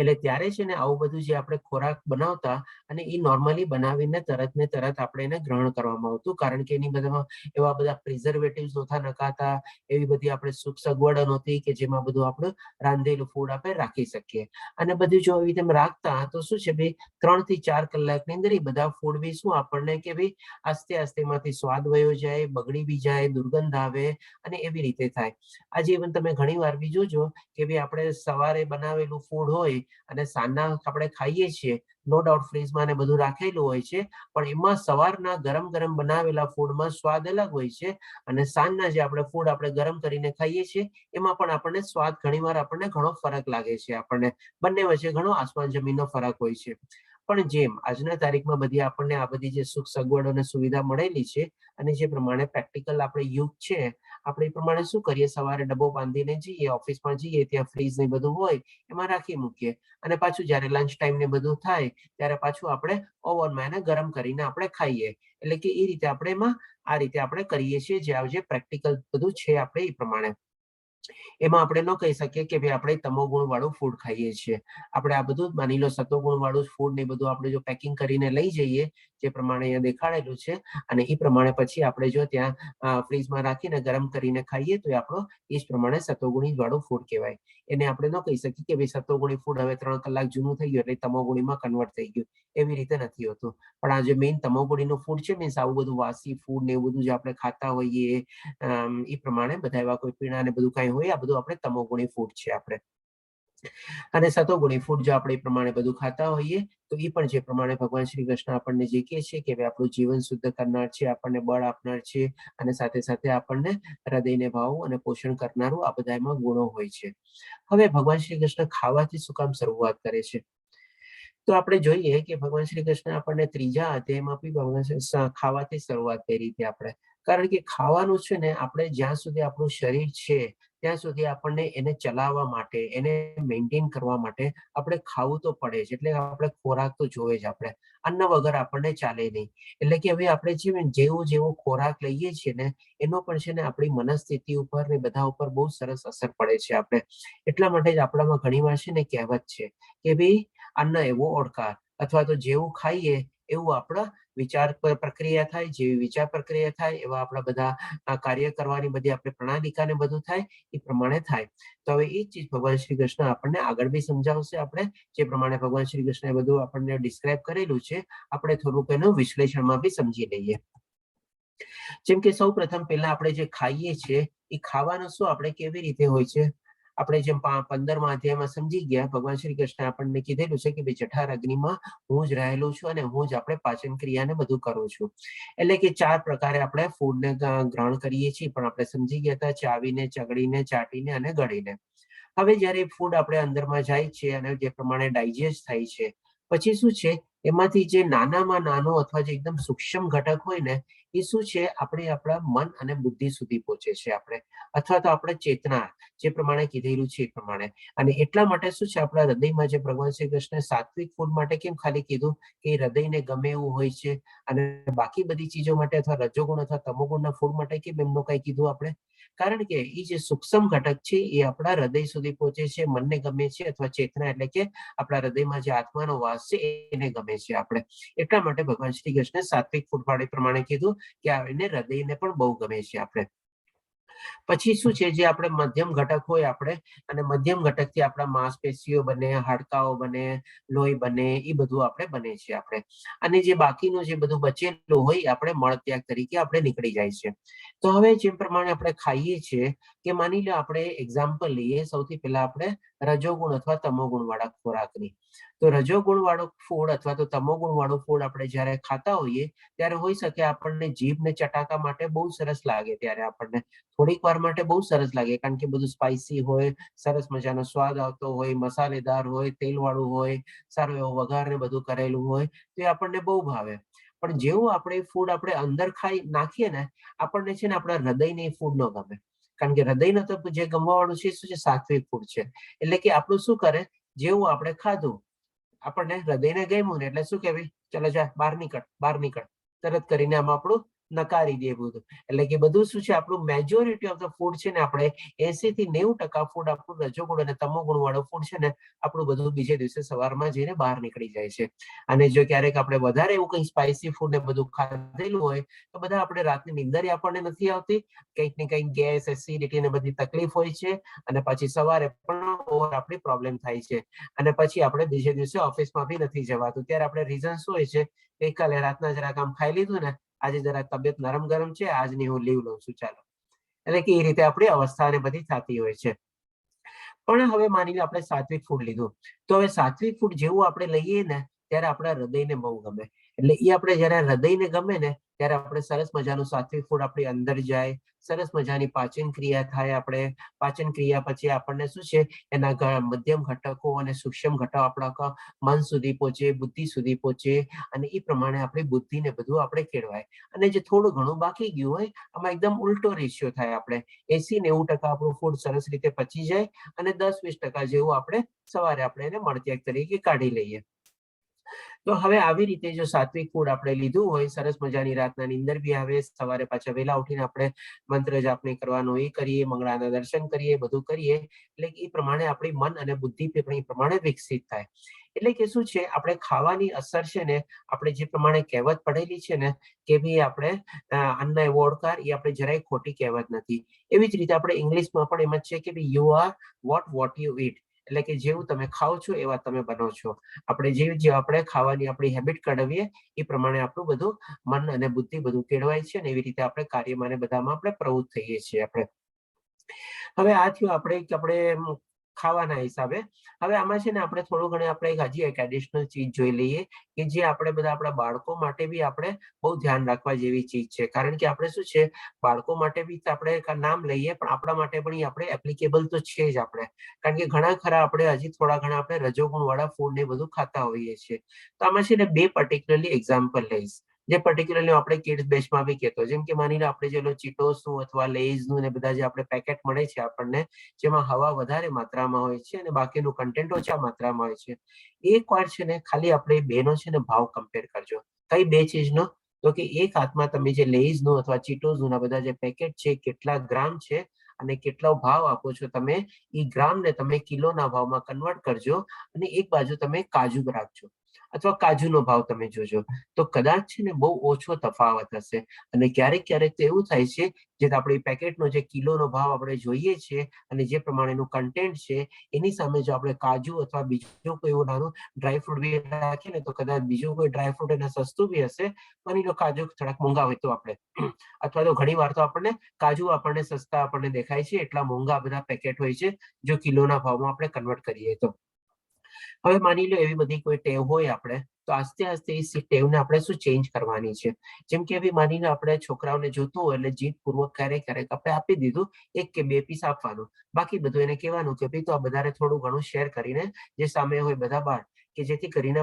C: એટલે ત્યારે છે ને આવું બધું જે આપણે ખોરાક બનાવતા અને એ નોર્મલી બનાવીને તરત ને તરત આપણે એને ગ્રહણ કરવામાં આવતું, કારણ કે એની બધામાં એવા બધા પ્રિઝર્વેટિવ્સ નહોતા નખાતા, એવી બધી આપણે સુખ સગવડ નહોતી કે જેમાં બધું આપણું રાંધેલું ફૂડ આપણે રાખી શકીએ. અને બધું જો એવી રીતે રાખતા તો શું છે ભાઈ 3 થી 4 કલાકની અંદર એ બધા ફૂડ બી શું આપણને કે ભાઈ આસ્તે આસ્તે એમાંથી સ્વાદ વયો જાય, બગડી બી જાય, દુર્ગંધ આવે અને એવી રીતે થાય. આજે ઇવન તમે ઘણી વાર બી જોજો કે ભાઈ આપણે સવારે બનાવેલું ફૂડ હોય અને સાંજના આપણે ખાઈએ છીએ, નો ડાઉટ ફ્રીજમાં ને બધું રાખેલું હોય છે, પણ એમાં સવારના ગરમ ગરમ બનાવેલા ફૂડમાં સ્વાદ અલગ હોય છે અને સાંજના જે આપણે ફૂડ આપણે ગરમ કરીને ખાઈએ છીએ એમાં પણ આપણને સ્વાદ ઘણીવાર આપણને ઘણો ફરક લાગે છે. આપણને બંને વચ્ચે ઘણો આસમાન જમીનનો ફરક હોય છે. પણ જેમ આજના તારીખમાં બધી આપણને આ બધી જે સુખ સગવડ અને સુવિધા મળેલી છે અને જે પ્રમાણે પ્રેક્ટિકલ આપણે યુગ છે, આપણે એ પ્રમાણે શું કરીએ સવારે ડબ્બો બાંધીને જઈએ, ઓફિસમાં જઈએ, ત્યાં ફ્રીજ ને બધું હોય એમાં રાખી મૂકીએ અને પાછું જયારે લંચ ટાઈમ ને બધું થાય ત્યારે પાછું આપણે ઓવનમાં એને ગરમ કરીને આપણે ખાઈએ. એટલે કે એ રીતે આપણે એમાં આ રીતે આપણે કરીએ છીએ જે પ્રેક્ટિકલ બધું છે આપણે એ પ્રમાણે. એમાં આપણે ન કહી શકીએ કે ભાઈ આપણે તમોગુણ વાળું ફૂડ ખાઈએ છીએ. આપણે આ બધું માની લો સતોગુણ વાળું ફૂડ ને બધું આપણે જો પેકિંગ કરીને લઈ જઈએ જે પ્રમાણે અહીંયા દેખાડેલું છે અને એ પ્રમાણે પછી આપણે જો ત્યાં ફ્રીજમાં રાખીને ગરમ કરીને ખાઈએ તો એ આપણો એ જ પ્રમાણે સતોગુણી વાળું ફૂડ કહેવાય. એને આપણે ન કહી શકીએ કે ભાઈ સતોગુણી ફૂડ હવે 3 કલાક જૂનું થઈ ગયું એટલે તમોગુણીમાં કન્વર્ટ થઈ ગયું, એવી રીતે નથી હોતું. પણ આ જે મેઇન તમોગુણીનું ફૂડ છે મીન્સ આવું બધું વાસી ફૂડ ને એવું બધું જે આપણે ખાતા હોઈએ એ પ્રમાણે બધા એવા કોઈ પીણા ને બધું કઈ હોય આ બધું આપણે તમોગુણી ફૂડ છે આપણે. અને સતોગુણી ફૂડ જો આપણે એ પ્રમાણે બધું ખાતા હોઈએ તો એ પણ જે પ્રમાણે ભગવાન શ્રી કૃષ્ણ આપણને જે કહે છે કે આપણું જીવન શુદ્ધ કરનાર છે, આપણને બળ આપનાર છે, અને સાથે સાથે આપણને હૃદયને ભાવ અને પોષણ કરનારું આ બધા એમાં ગુણો હોય છે. હવે ભગવાન શ્રી કૃષ્ણ ખાવાથી શું કામ શરૂઆત કરે છે? તો આપણે જોઈએ કે ભગવાન શ્રી કૃષ્ણ આપણને ત્રીજા અધ્યાયમાં બી ભગવાન ખાવાથી શરૂઆત કરી હતી આપણે. કારણ કે ખાવાનું છે ને, આપણે જ્યાં સુધી આપણું શરીર છે ત્યાં સુધી આપણને એને ચલાવવા માટે, એને મેન્ટેન કરવા માટે આપણે ખાવું તો પડે જ. એટલે આપણે ખોરાક તો જોવે જ. આપણે અન્ન વગર આપણને ચાલે નહીં. એટલે કે હવે આપણે જેવો જેવો ખોરાક લઈએ છીએ ને, એનો પણ છે ને આપણી મનસ્થિતિ ઉપર ને બધા ઉપર બહુ સરસ અસર પડે છે. આપણે એટલા માટે જ આપણામાં ઘણી વાર છે ને કહેવત છે કે ભાઈ અન્ન એવો ઓડકાર, અથવા તો જેવું ખાઈએ એવું આપણા વિચાર પ્રક્રિયા થાય, જેવી વિચાર પ્રક્રિયા થાય એવા આપણા બધા કાર્ય કરવાની બધી આપણે પ્રણાલિકા ને બધું થાય એ પ્રમાણે થાય. તો હવે એ ચીજ ભગવાન શ્રી કૃષ્ણ આપણને આગળ બી સમજાવશે. આપણે જે પ્રમાણે ભગવાન શ્રી કૃષ્ણ બધું આપણને ડિસ્ક્રાઇબ કરેલું છે, આપણે થોડુંક એનું વિશ્લેષણમાં બી સમજી લઈએ. જેમ કે સૌ પ્રથમ પહેલા આપણે જે ખાઈએ છીએ એ ખાવાનું શું આપણે કેવી રીતે હોય છે, આપણે જેમ 15મા અધ્યાયમાં સમજી ગયા, ભગવાન શ્રી કૃષ્ણ આપણને કીધેલું છે કે ભાઈ જઠર અગ્નિમાં હું જ રહેલું છું અને હું જ આપણે પાચન ક્રિયાને બધું કરું છું. એટલે કે 4 પ્રકારે આપણે ફૂડને ગ્રહણ કરીએ છીએ, પણ આપણે સમજી ગયા હતા ચાવીને, ચગડીને, ચાટીને અને ગળીને. હવે જ્યારે ફૂડ આપણે અંદરમાં જાય છે અને જે પ્રમાણે ડાયજેસ્ટ થાય છે, પછી શું છે એમાંથી જે નાનામાં નાનો અથવા જે એકદમ સૂક્ષ્મ ઘટક હોય ને, એ શું છે આપણે આપણા મન અને બુદ્ધિ સુધી પહોંચે છે. આપણે અથવા તો આપણે ચેતના જે પ્રમાણે કીધેલું છે એ પ્રમાણે. અને એટલા માટે શું છે આપણા હૃદયમાં જે ભગવાન શ્રી કૃષ્ણ સાત્વિક ફૂડ માટે કેમ ખાલી કીધું કે હૃદયને ગમે એવું હોય છે, અને બાકી બધી ચીજો માટે અથવા રજોગુણ અથવા તમોગુણના ફૂડ માટે કેમ એમનું કઈ કીધું આપણે? કારણ કે એ જે સૂક્ષ્મ ઘટક છે એ આપણા હૃદય સુધી પહોંચે છે, મનને ગમે છે, અથવા ચેતના એટલે કે આપણા હૃદયમાં જે આત્માનો વાસ છે એને ગમે છે. આપણે એટલા માટે ભગવાન શ્રી કૃષ્ણ સાત્વિક ફૂડ પ્રમાણે કીધું કે એને હૃદયને પણ બહુ ગમે છે. આપણે પછી શું છે, જે આપણે મધ્યમ ઘટક હોય આપણે, અને મધ્યમ ઘટકથી આપણા માંસપેશીઓ બને, હાડકાઓ બને, લોહી બને, એ બધું આપણે બને છે. આપણે અને જે બાકીનું જે બધું બચેલું હોય આપણે મળત્યાગ તરીકે આપણે નીકળી જાય છે. તો હવે જે પ્રમાણે આપણે ખાઈએ છીએ કે માની લો આપણે એક્ઝામ્પલ લઈએ, સૌથી પહેલા આપણે રજોગુણ અથવા તમોગુણ વાળા ખોરાકની. તો રજોગુણ વાળું ફૂડ અથવા તો તમોગુણ વાળું ફૂડ આપણે જ્યારે ખાતા હોઈએ ત્યારે હોઈ શકે આપણને જીભને ચટાકા માટે બહુ સરસ લાગે, ત્યારે આપણને થોડીક વાર માટે બહુ સરસ લાગે, કારણ કે બધું સ્પાઇસી હોય, સરસ મજાનો સ્વાદ આવતો હોય, મસાલેદાર હોય, તેલ વાળું હોય, સારો એવો વઘાર ને બધું કરેલું હોય, તો એ આપણને બહુ ભાવે. પણ જેવું આપણે ફૂડ આપણે અંદર ખાઈ નાખીએ ને, આપણને છે ને આપણા હૃદયને એ ફૂડ ન ગમે. કારણ કે હૃદયને તો જે ગમવા વાળું છે શું છે, સાત્વિક ફૂડ છે. એટલે કે આપણું શું કરે, જેવું આપણે ખાધું આપણને હૃદયને ગમ્યું ને એટલે શું કહેવાય, ચલો જા બહાર નીકળ, બહાર નીકળ, તરત કરીને આમ આપણું નકારી દે બધું. એટલે કે બધું શું છે, આપણું મેજોરિટી ઓફ ધ ફૂડ છે ને, આપણે 80 થી 90% ફૂડ આપણું રજોગુણ અને તમોગુણ વાળું ફૂડ છે ને, આપણું બધું બીજે દિવસે સવારમાં જઈને બહાર નીકળી જાય છે. અને જો ક્યારેક આપણે વધારે એવું કઈ સ્પાઇસી ફૂડ ને બધું ખાધેલું હોય તો બધા આપણે રાતની નીંદર આપણને નથી આવતી, કંઈક ને કંઈક ગેસ, એસિડિટી ને બધી તકલીફ હોય છે, અને પછી સવારે પણ આપણી પ્રોબ્લેમ થાય છે. અને પછી આપણે બીજે દિવસે ઓફિસમાં બી નથી જવાતું. ત્યારે આપણે રીઝન શું હોય છે, ગઈકાલે રાતના જરાક આમ ખાઈ લીધું ને, આજે જરા તબિયત નરમ ગરમ છે, આજની હું લીવ લઉં છું, ચાલો. એટલે કે એ રીતે આપણી અવસ્થાને બધી થતી હોય છે. પણ હવે માની લો આપણે સાત્વિક ફૂડ લીધું, તો હવે સાત્વિક ફૂડ જેવું આપણે લઈએ ને ત્યારે આપણા હૃદયને બહુ ગમે. એટલે એ આપણે જયારે હૃદયને ગમે ને ત્યારે આપણે સરસ મજાનું સાત્વિક ફૂડ આપણી અંદર જાય, સરસ મજાની પાચન ક્રિયા થાય. આપણે પાચન ક્રિયા પછી આપણને શું છે, એના મધ્યમ ઘટકો અને સૂક્ષ્મ ઘટકો આપણા મન સુધી પહોંચે, બુદ્ધિ સુધી પહોંચે, અને એ પ્રમાણે આપણી બુદ્ધિને બધું આપણે કેળવાય. અને જે થોડું ઘણું બાકી ગયું હોય આમાં એકદમ ઉલટો રેશિયો થાય. આપણે 80-90% આપણું ફૂડ સરસ રીતે પચી જાય, અને 10-20% જેવું આપણે સવારે આપણે એને મળત્યાગ તરીકે કાઢી લઈએ. તો હવે આવી રીતે જો સાત્વિક ફૂડ આપણે લીધું હોય, સરસ મજાની રાતના નીંદર બી આવે, સવારે પાછા વહેલા ઉઠીને આપણે મંત્ર જાપને કરવાનું એ કરીએ, મંગળાના દર્શન કરીએ, બધું કરીએ, એટલે એ પ્રમાણે આપણી મન અને બુદ્ધિ પણ એ પ્રમાણે વિકસિત થાય. એટલે કે શું છે, આપણે ખાવાની અસર છે ને, આપણે જે પ્રમાણે કહેવત પડેલી છે ને કે ભાઈ આપણે અન્ન એવો ઓડકાર, એ આપણે જરાય ખોટી કહેવત નથી. એવી જ રીતે આપણે ઇંગ્લિશમાં પણ એમ જ છે કે ભાઈ યુ આર વોટ યુ ઈટ. એટલે કે જેવું તમે ખાઓ છો એવા તમે બનો છો. આપણે જે આપણે ખાવાની આપણી હેબિટ કઢવીએ એ પ્રમાણે આપણું બધું મન અને બુદ્ધિ બધું કેળવાય છે, અને એવી રીતે આપણે કાર્યમાં બધામાં આપણે પ્રવૃત્ત થઈએ છીએ. આપણે હવે આ થયું આપણે ખાવાના હિસાબે. હવે આમાં છે ને આપણે થોડું ઘણું આપણે હજી એક એડિશનલ ચીજ જોઈ લઈએ કે જે આપણે બધા આપણા બાળકો માટે બી આપણે બહુ ધ્યાન રાખવા જેવી ચીજ છે. કારણ કે આપણે શું છે, બાળકો માટે બી આપણે નામ લઈએ પણ આપણા માટે પણ એ આપણે એપ્લિકેબલ તો છે જ આપણે. કારણ કે ઘણા ખરા આપણે હજી થોડા ઘણા આપણે રજોગુણ વાળા ફૂડ ને બધું ખાતા હોઈએ છીએ. તો આમાં છે ને બે પર્ટિક્યુલરલી એક્ઝામ્પલ લઈશ, જે પર્ટિક્યુલરલી આપણે કિડ્સ બેચમાં બી કહેતો. જેમ કે માની લો આપણે જે ચીટોસનું અથવા લેઝનું ને બધા જે આપણે પેકેટ મળે છે આપણને, જેમાં હવા વધારે માત્રામાં હોય છે અને બાકીનું કન્ટેન્ટ ઓછા માત્રામાં હોય છે. એકવાર છે ને ખાલી આપણે બેનો છે ને ભાવ કમ્પેર કરજો. કઈ બે ચીજનો? તો કે એક હાથમાં તમે જે લેઝનું અથવા ચીટોસનું બધા જે પેકેટ છે કેટલા ગ્રામ છે અને કેટલો ભાવ આપો છો તમે, એ ગ્રામને તમે કિલોના ભાવમાં કન્વર્ટ કરજો અને એક બાજુ તમે કાજુ રાખજો અથવા કાજુનો ભાવ તમે જોજો, તો કદાચ છે ને બહુ ઓછો તફાવત હશે. અને ક્યારેક ક્યારેક તો એવું થાય છે, જે આપણી પેકેટનો જે કિલોનો ભાવ આપણે જોઈએ છે અને જે પ્રમાણેનું કન્ટેન્ટ છે એની સામે જો આપણે કાજુ અથવા બીજું કોઈ એવું નાનું ડ્રાયફ્રૂટ બી રાખીએ ને તો કદાચ બીજું કોઈ ડ્રાયફ્રૂટ એને સસ્તું બી હશે. માની લો કાજુ થોડાક મોંઘા હોય તો આપણે, અથવા તો ઘણી વાર તો આપણને કાજુ આપણને સસ્તા આપણને દેખાય છે, એટલા મોંઘા બધા પેકેટ હોય છે જો કિલોના ભાવમાં આપણે કન્વર્ટ કરીએ તો. હવે માની લો એવી બધી કોઈ ટેવ હોય આપણે, તો આસ્તે આસ્તે એ ટેવને આપણે શું ચેન્જ કરવાની છે. જેમ કે હવે માની લો આપણે છોકરાઓને જોતું હોય એટલે જીદપૂર્વક ક્યારેક ક્યારેક આપણે આપી દીધું 1 કે 2 પીસ આપવાનું, બાકી બધું એને કહેવાનું કે ભાઈ તો આ બધાને થોડું ઘણું શેર કરીને જે સામે હોય બધા બાળ, કે જેથી કરીને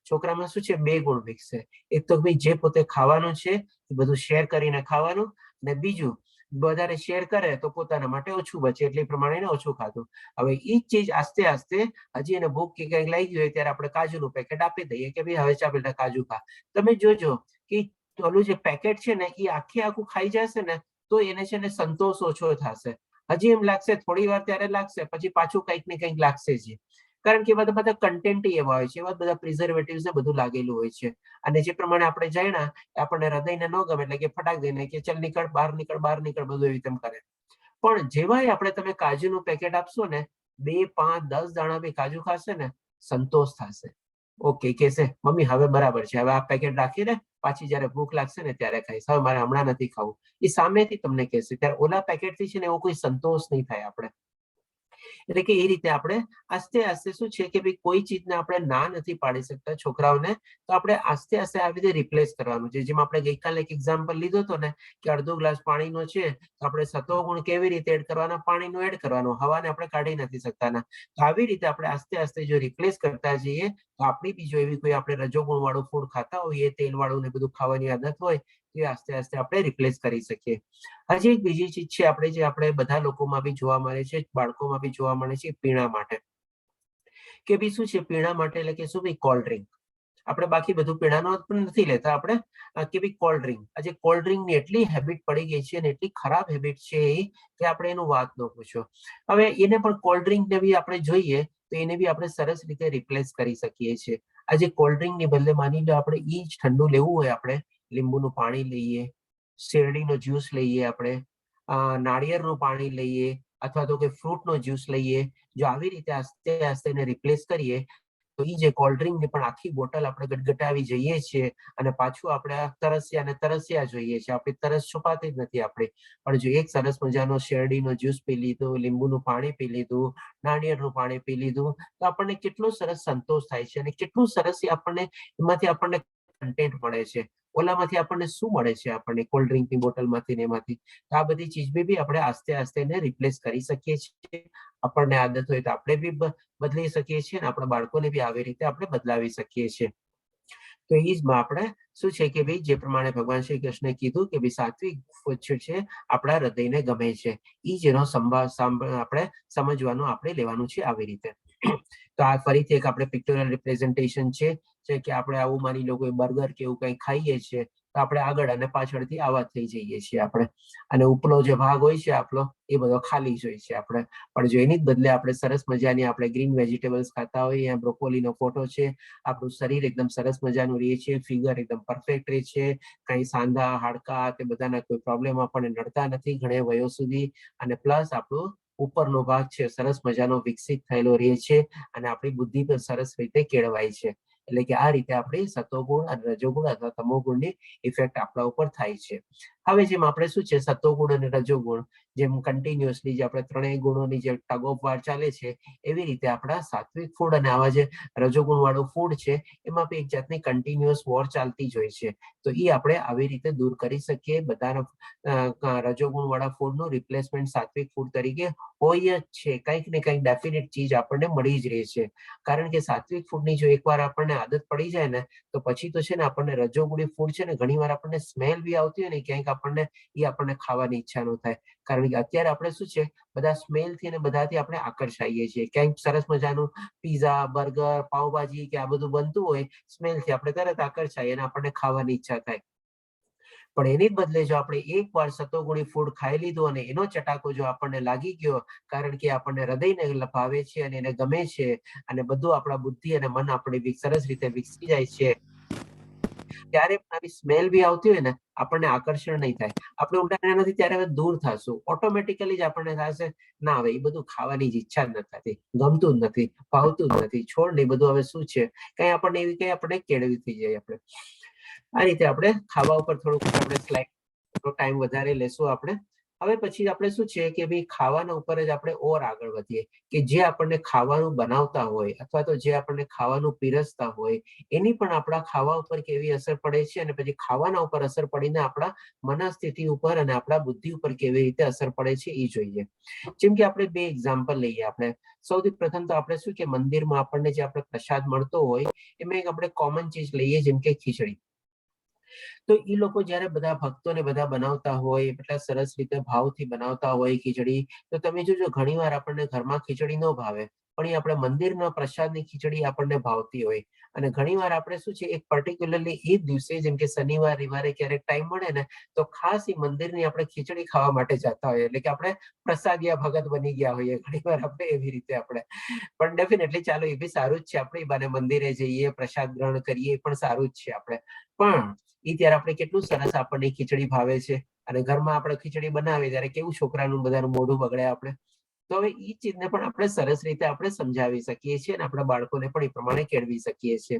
C: છોકરામાં શું છે, 2 ગુણ વિકસે. એક તો ભાઈ જે પોતે ખાવાનું છે એ બધું શેર કરીને ખાવાનું, અને બીજું વધારે શેર કરે તો પોતાના માટે ઓછું બચે એટલે એ પ્રમાણે એને ઓછું ખાધું. હવે એ જ ચીજ આસ્તે આસ્તે હજી એને ભૂખ કે કંઈક લાગી હોય ત્યારે આપણે કાજુનું પેકેટ આપી દઈએ કે ભાઈ હવે ચા બેટા કાજુ ખા. તમે જોજો કે ઓલું જે પેકેટ છે ને એ આખે આખું ખાઈ જશે ને તો એને છે ને સંતોષ ઓછો થશે. હજી એમ લાગશે થોડી વાર ત્યારે લાગશે, પછી પાછું કંઈક ને કંઈક લાગશે જ. કારણ કે બધા કન્ટેન્ટ એવા હોય છે, એવા બધા પ્રિઝર્વેટિવ્સ ને બધું લાગેલું હોય છે. અને જે પ્રમાણે આપણે જાણ્યા આપણને હૃદયને ન ગમે એટલે કે ફટાક દઈને કે ચલ નીકળ બહાર નીકળ બહાર નીકળ, બધું એવી તેમ કરે. પણ જેવાય આપણે તમે કાજુનું પેકેટ આપશો ને, 2, 5, 10 દાણા બી કાજુ ખાશે ને સંતોષ થશે. ઓકે કહેશે મમ્મી હવે બરાબર છે, હવે આ પેકેટ રાખી દે, પાછી જયારે ભૂખ લાગશે ને ત્યારે ખાઈશ, હવે મારે હમણાં નથી ખાવું. એ સામેથી તમને કહેશે, ત્યારે ઓલા પેકેટથી છે ને એવો કોઈ સંતોષ નહીં થાય આપણે. એટલે કે એ રીતે આપણે આસ્તે આસ્તે શું છે કે ભાઈ કોઈ ચીજને આપણે ના નથી પાડી શકતા છોકરાઓને, તો આપણે આસ્તે આસ્તે આવી રીતે રિપ્લેસ કરવાનું છે. જેમ આપણે ગઈકાલે એક એક્ઝામ્પલ લીધો હતો ને કે અડધો ગ્લાસ પાણીનો છે તો આપણે સત્વગુણ કેવી રીતે એડ કરવાના, પાણીનું એડ કરવાનું, હવાને આપણે કાઢી નથી શકતા. તો આવી રીતે આપણે આસ્તે આસ્તે જો રિપ્લેસ કરતા જઈએ તો આપણી બી જો એવી કોઈ આપણે રજોગુણ વાળું ફૂડ ખાતા હોઈએ, તેલ વાળું ને બધું ખાવાની આદત હોય, એ આસ્તે આસ્તે આપણે રિપ્લેસ કરી શકીએ. હજી એક બીજી ચીજ છે આપણે, જે આપણે બધા લોકોમાં બી જોવા મળે છે, બાળકોમાં બી જોવા મળે છે, પીણા માટે. કે ભાઈ શું છે પીણા માટે, એટલે કે શું ભાઈ કોલ્ડ ડ્રિંક. આપણે બાકી બધું પીણાનો પણ નથી લેતા આપણે, કે ભાઈ કોલ્ડ ડ્રિંક. આજે કોલ્ડ ડ્રિંકની એટલી હેબિટ પડી ગઈ છે અને એટલી ખરાબ હેબિટ છે કે આપણે એનું વાત ન પૂછો. હવે એને પણ કોલ્ડ ડ્રિંકને બી આપણે જોઈએ તો એને બી આપણે સરસ રીતે રિપ્લેસ કરી શકીએ છીએ. આજે કોલ્ડ ડ્રિંકની બદલે માની લો આપણે ઈ જ ઠંડુ લેવું હોય, આપણે લીંબુનું પાણી લઈએ, શેરડીનો જ્યુસ લઈએ, આપણે નાળિયેરનું પાણી લઈએ, અથવા તો કે ફ્રૂટનો જ્યુસ લઈએ. જો આવી રીતે આસ્તે આસ્તે એને રિપ્લેસ કરીએ તો એ જે કોલ્ડ ડ્રિંકની પણ આખી બોટલ આપણે ગટગટાવી જઈએ છીએ અને પાછું આપણે તરસ્યા જોઈએ છીએ. આપણી તરસ છુપાતી જ નથી આપણી. પણ જો એક સરસ મજાનો શેરડીનો જ્યુસ પી લીધું, લીંબુનું પાણી પી લીધું, નાળિયેરનું પાણી પી લીધું, તો આપણને કેટલો સરસ સંતોષ થાય છે અને કેટલું સરસ આપણને એમાંથી આપણને કન્ટેન્ટ મળે છે. ઓલામાંથી આપણને શું મળે છે, આપણને કોલ્ડ ડ્રિંકની બોટલમાંથી ને એમાંથી. આ બધી ચીજ બી આપણે આસ્તે આસ્તે એને રિપ્લેસ કરી શકીએ છીએ. આપણને આદત હોય તો આપણે બી બદલી શકીએ છીએ અને આપણા બાળકોને બી આવી રીતે આપણે બદલાવી શકીએ છીએ. તો એ જ આપણે શું છે કે ભાઈ જે પ્રમાણે ભગવાન શ્રી કૃષ્ણે કીધું કે ભાઈ સાત્વિક ભોજન છે આપણા હૃદયને ગમે છે, એ જ એનો આપણે સમજવાનું આપણે લેવાનું છે આવી રીતે. તો આ ફરીથી એક આપણે પિક્ટોરિયલ રિપ્રેઝન્ટેશન છે કે આપણે આવું માની લો કોઈ બર્ગર કે એવું કંઈ ખાઈએ છીએ તો આપણે આગળ અને પાછળથી આવા થઈ જઈએ છીએ આપણે. અને ઉપલો જે ભાગ હોય છે આપણો એ બધો ખાલી જ હોય છે આપણે. પણ જો એની જ બદલે આપણે સરસ મજાની આપણે ગ્રીન વેજીટેબલ્સ ખાતા હોઈએ, અહીંયા બ્રોકોલીનો ફોટો છે, આપણું શરીર એકદમ સરસ મજાનું રહે છે, ફિગર એકદમ પરફેક્ટ રહે છે, કઈ સાંધા હાડકા તે બધાના કોઈ પ્રોબ્લેમ આપણને નડતા નથી ઘણે વયો સુધી. અને પ્લસ આપણું ઉપરનો ભાગ છે સરસ મજાનો વિકસિત થયેલો રહે છે અને આપણી બુદ્ધિ પણ સરસ રીતે કેળવાય છે. એટલે કે આ રીતે આપણી સતોગુણ અને રજોગુણ અથવા તમોગુણની ઇફેક્ટ આપણા ઉપર થાય છે. હવે જેમ આપણે શું છે સતોગુણ અને રજોગુણ જેમ કન્ટિન્યુઅસલી જે આપણે ત્રણેય ગુણોની જે ટગ ઓફ વાર ચાલે છે એવી રીતે આપણા સાત્વિક ફૂડ અને આવા જે રજોગુણ વાળું ફૂડ છે એમાં બી એક જાતની કન્ટિન્યુઅસ વોર ચાલતી જ હોય છે. તો એ આપણે આવી રીતે દૂર કરી શકીએ. બધા રજોગુણ વાળા ફૂડનું રિપ્લેસમેન્ટ સાત્વિક ફૂડ તરીકે હોય જ છે. કંઈક ને કંઈક ડેફિનેટ ચીજ આપણને મળી જ રહે છે. કારણ કે સાત્વિક ફૂડની જો એકવાર આપણને આદત પડી જાય ને તો પછી તો છે ને આપણને રજોગુણી ફૂડ છે ને ઘણી વાર આપણને સ્મેલ બી આવતી હોય ને ક્યાંક આપણને ખાવાની ઈચ્છા ન થાય. કારણ કે અત્યારે આપણે શું છે બધા સ્મેલ થી અને બધાથી આપણે આકર્ષાઈએ છીએ. ક્યાંક સરસ મજાનું પીઝા, બર્ગર, પાવભાજી કે આ બધું બનતું હોય સ્મેલ થી આપણે તરત આકર્ષાઈએ અને આપણને ખાવાની ઈચ્છા થાય. પણ એની જ બદલે જો આપણે એકવાર સતોગુણી ફૂડ ખાઈ લીધું અને એનો ચટાકો જો આપણને લાગી ગયો કારણ કે આપણને હૃદયને ભાવે છે અને એને ગમે છે અને બધું આપણા બુદ્ધિ અને મન આપણે સરસ રીતે વિકસી જાય છે ત્યારે આવી સ્મેલ બી આવતી હોય ને આપણને આકર્ષણ નહીં થાય. આપણે ઉલટા એનાથી ત્યારે હવે દૂર થશું. ઓટોમેટિકલી જ આપણને થશે ના હવે એ બધું ખાવાની જ ઈચ્છા જ નથી, ગમતું જ નથી, ભાવતું જ નથી, છોડ ને બધું હવે શું છે કઈ આપણને એવી કઈ આપણે કેળવી થઈ જાય. આપણે આ રીતે આપણે ખાવા ઉપર થોડુંક આપણે સ્લાઇડ ટાઈમ વધારે લેશું આપણે. હવે પછી આપણે શું છે કે ભાઈ ખાવાના ઉપર જ આપણે ઓર આગળ વધીએ કે જે આપણને ખાવાનું બનાવતા હોય અથવા તો જે આપણને ખાવાનું પીરસતા હોય એની પણ આપણા ખાવા ઉપર કેવી અસર પડે છે અને પછી ખાવાના ઉપર અસર પડીને આપણા મનસ્થિતિ ઉપર અને આપણા બુદ્ધિ ઉપર કેવી રીતે અસર પડે છે એ જોઈએ. જેમ કે આપણે બે એક્ઝામ્પલ લઈએ. આપણે સૌથી પ્રથમ તો આપણે શું કે મંદિરમાં આપણને જે આપણે પ્રસાદ મળતો હોય એમાં એક આપણે કોમન ચીજ લઈએ જેમ કે ખીચડી. તો એ લોકો જયારે બધા ભક્તોને બધા બનાવતા હોય એટલા સરસ રીતે ભાવથી બનાવતા હોય ખીચડી તો તમે જોજો ઘણી વાર આપણને ઘરમાં ખીચડી ન ભાવે પણ એ આપણે મંદિરના પ્રસાદની ખીચડી આપણને ભાવતી હોય. અને ઘણી વાર આપણે શું છે એક પર્ટિક્યુલરલી એ દિવસે જેમ કે શનિવાર રવિવારે ક્યારેક ટાઈમ મળે ને તો ખાસ એ મંદિરની આપણે ખીચડી ખાવા માટે જતા હોઈએ. એટલે કે આપણે પ્રસાદિયા ભગત બની ગયા હોઈએ ઘણી વાર આપણે એવી રીતે આપણે. પણ ડેફિનેટલી ચાલો એ બી સારું જ છે. આપણે એ બાને મંદિરે જઈએ પ્રસાદ ગ્રહણ કરીએ એ પણ સારું જ છે આપણે. પણ એ ત્યારે આપણે કેટલું સરસ આપણને ખીચડી ભાવે છે અને ઘરમાં આપણે ખીચડી બનાવીએ ત્યારે કેવું છોકરાનું બધાનું મોઢું બગડે આપણે. તો હવે એ ચીજને પણ આપણે સરસ રીતે આપણે સમજાવી શકીએ છીએ અને આપણા બાળકોને પણ એ પ્રમાણે કેળવી શકીએ છીએ.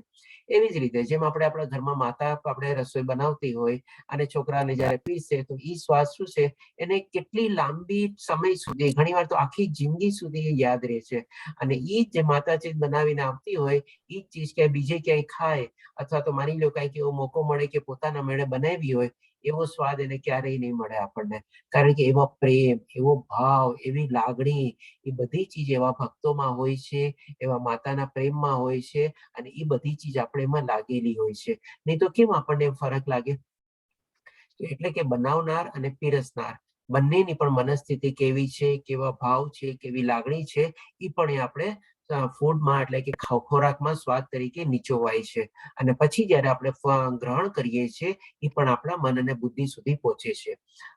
C: એવી જ રીતે જેમ આપણે આપણા ઘરમાં માતા આપણે રસોઈ બનાવતી હોય અને છોકરાને જયારે પીરસે તો એ સ્વાદ શું છે એને કેટલી લાંબી સમય સુધી ઘણી વાર તો આખી જિંદગી સુધી યાદ રહે છે. અને એ જે માતા ચીજ બનાવીને આવતી હોય એ ચીજ ક્યાંય બીજે ક્યાંય ખાય અથવા તો માની લો કઈક એવો મોકો મળે કે પોતાના મેળે બનાવી હોય એવો સ્વાદ એને ક્યારેય નહીં મળે આપણને. કારણ કે એવો પ્રેમ, એવો ભાવ, એવી લાગણી એ બધી ચીજ એવા ભક્તોમાં હોય છે, એવા માતાના પ્રેમમાં હોય છે અને એ બધી ચીજ આપણે એમાં લાગેલી હોય છે. નહીં તો કેમ આપણને ફરક લાગે? એટલે કે બનાવનાર અને પીરસનાર બંનેની પણ મનસ્થિતિ કેવી છે, કેવા ભાવ છે, કેવી લાગણી છે એ પણ આપણે ફૂડમાં એટલે કે ખોરાકમાં સ્વાદ તરીકે નીચોવાય છે. અને પછી જયારે આપણે ગ્રહણ કરીએ છીએ એ પણ આપણા મન અને બુદ્ધિ સુધી પહોંચે છે.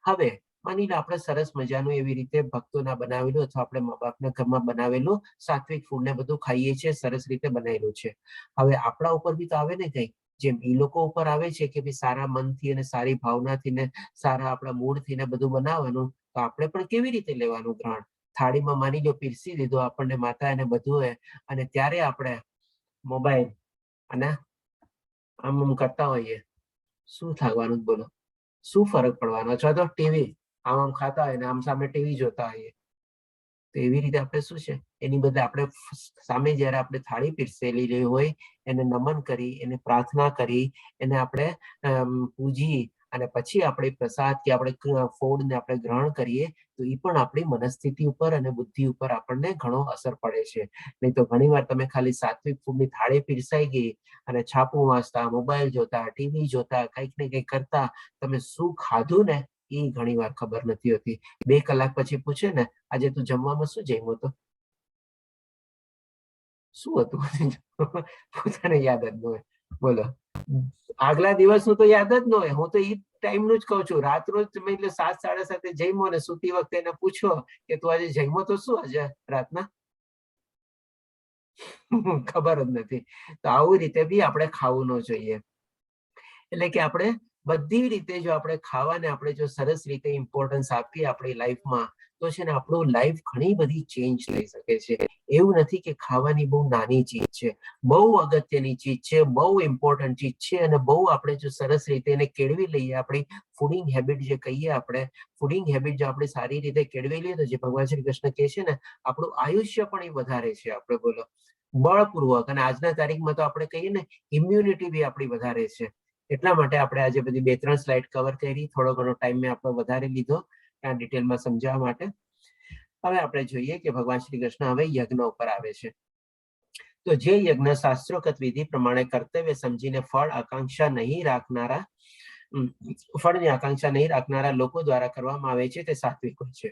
C: હવે માની લો આપણે સરસ મજાનું એવી રીતે ભક્તોના બનાવેલું અથવા આપણે મા બાપના ઘરમાં બનાવેલું સાત્વિક ફૂડ ને બધું ખાઈએ છીએ, સરસ રીતે બનાવેલું છે. હવે આપણા ઉપર બી તો આવે ને કઈ જેમ એ લોકો ઉપર આવે છે કે ભાઈ સારા મનથી અને સારી ભાવનાથી ને સારા આપણા મૂળથી ને બધું બનાવવાનું તો આપણે પણ કેવી રીતે લેવાનું ગ્રહણ? થાળીમાં માની લો પીરસી દીધું આપણને માતા એને બધું અને ત્યારે આપણે મોબાઈલ અને આમ કરતા હોઈએ શું થવાનું બોલો? શું ફરક પડવાનો? અથવા તો ટીવી આમ ખાતા હોય ને આમ સામે ટીવી જોતા હોઈએ તો એવી રીતે આપણે શું છે એની બદલે આપણે સામે જયારે આપણે થાળી પીરસેલી હોય એને નમન કરી, એને પ્રાર્થના કરી, એને આપણે પૂજી અને પછી આપણે પ્રસાદ કે આપણે ફૂડને આપણે ગ્રહણ કરીએ તો એ પણ આપણી મનસ્થિતિ ઉપર અને બુદ્ધિ ઉપર આપણને ઘણો અસર પડે છે. નહીં તો ઘણી વાર તમે ખાલી સાત્વિક ફૂડની થાળી પીરસાઈ ગઈ અને છાપું વાંચતા, મોબાઈલ જોતા, ટીવી જોતા, કંઈક ને કંઈક કરતા તમે શું ખાધું ને એ ઘણી વાર ખબર નથી હોતી. 2 કલાક પછી પૂછે ને આજે તું જમવામાં શું જમ્યો હતો? શું હતું? પોતાને યાદ જ ન હોય. બોલો આગલા દિવસનું તો યાદ જ ન હોય. હું તો એ ટાઈમનું જ કહું છું. રાતનો જ તમે એટલે 7, 7:30 જમ્યો ને સુતી વખતે એને પૂછો કે તું આજે જમ્યો તો શું આજે રાતના? ખબર જ નથી. તો આવી રીતે બી આપણે ખાવું ન જોઈએ. એટલે કે આપણે બધી રીતે જો આપણે ખાવાને આપણે જો સરસ રીતે ઇમ્પોર્ટન્સ આપીએ આપણી લાઈફમાં તો છે ને આપણું લાઈફ ઘણી બધી ચેન્જ થઈ શકે છે. એવું નથી કે ખાવાની બહુ નાની ચીજ છે, બહુ અગત્યની ચીજ છે, બહુ ઇમ્પોર્ટન્ટ ચીજ છે. અને બહુ આપણે જો સરસ રીતે એને કેળવી લઈએ, આપણી ફૂડિંગ હેબિટ જે કહીએ આપણે, ફૂડિંગ હેબિટ જો આપણે સારી રીતે કેળવી લઈએ તો જે ભગવાન શ્રી કૃષ્ણ કહે છે ને, આપણું આયુષ્ય પણ એ વધારે છે. આપણે બોલો બળપૂર્વક. અને આજના તારીખમાં તો આપણે કહીએ ને, ઇમ્યુનિટી બી આપણી વધારે છે. એટલા માટે આપણે આજે બધી 2-3 સ્લાઇડ કવર કરી. થોડો ઘણો ટાઈમ મેં આપણો વધારે લીધો ત્યાં ડિટેલમાં સમજાવવા માટે. હવે આપણે જોઈએ કે ભગવાન શ્રી કૃષ્ણ હવે યજ્ઞ ઉપર આવે છે. તો જે યજ્ઞ શાસ્ત્રોક્ત વિધિ પ્રમાણે કર્તવ્ય સમજીને ફળની આકાંક્ષા નહીં રાખનારા લોકો દ્વારા કરવામાં આવે છે તે સાત્વિક હોય છે.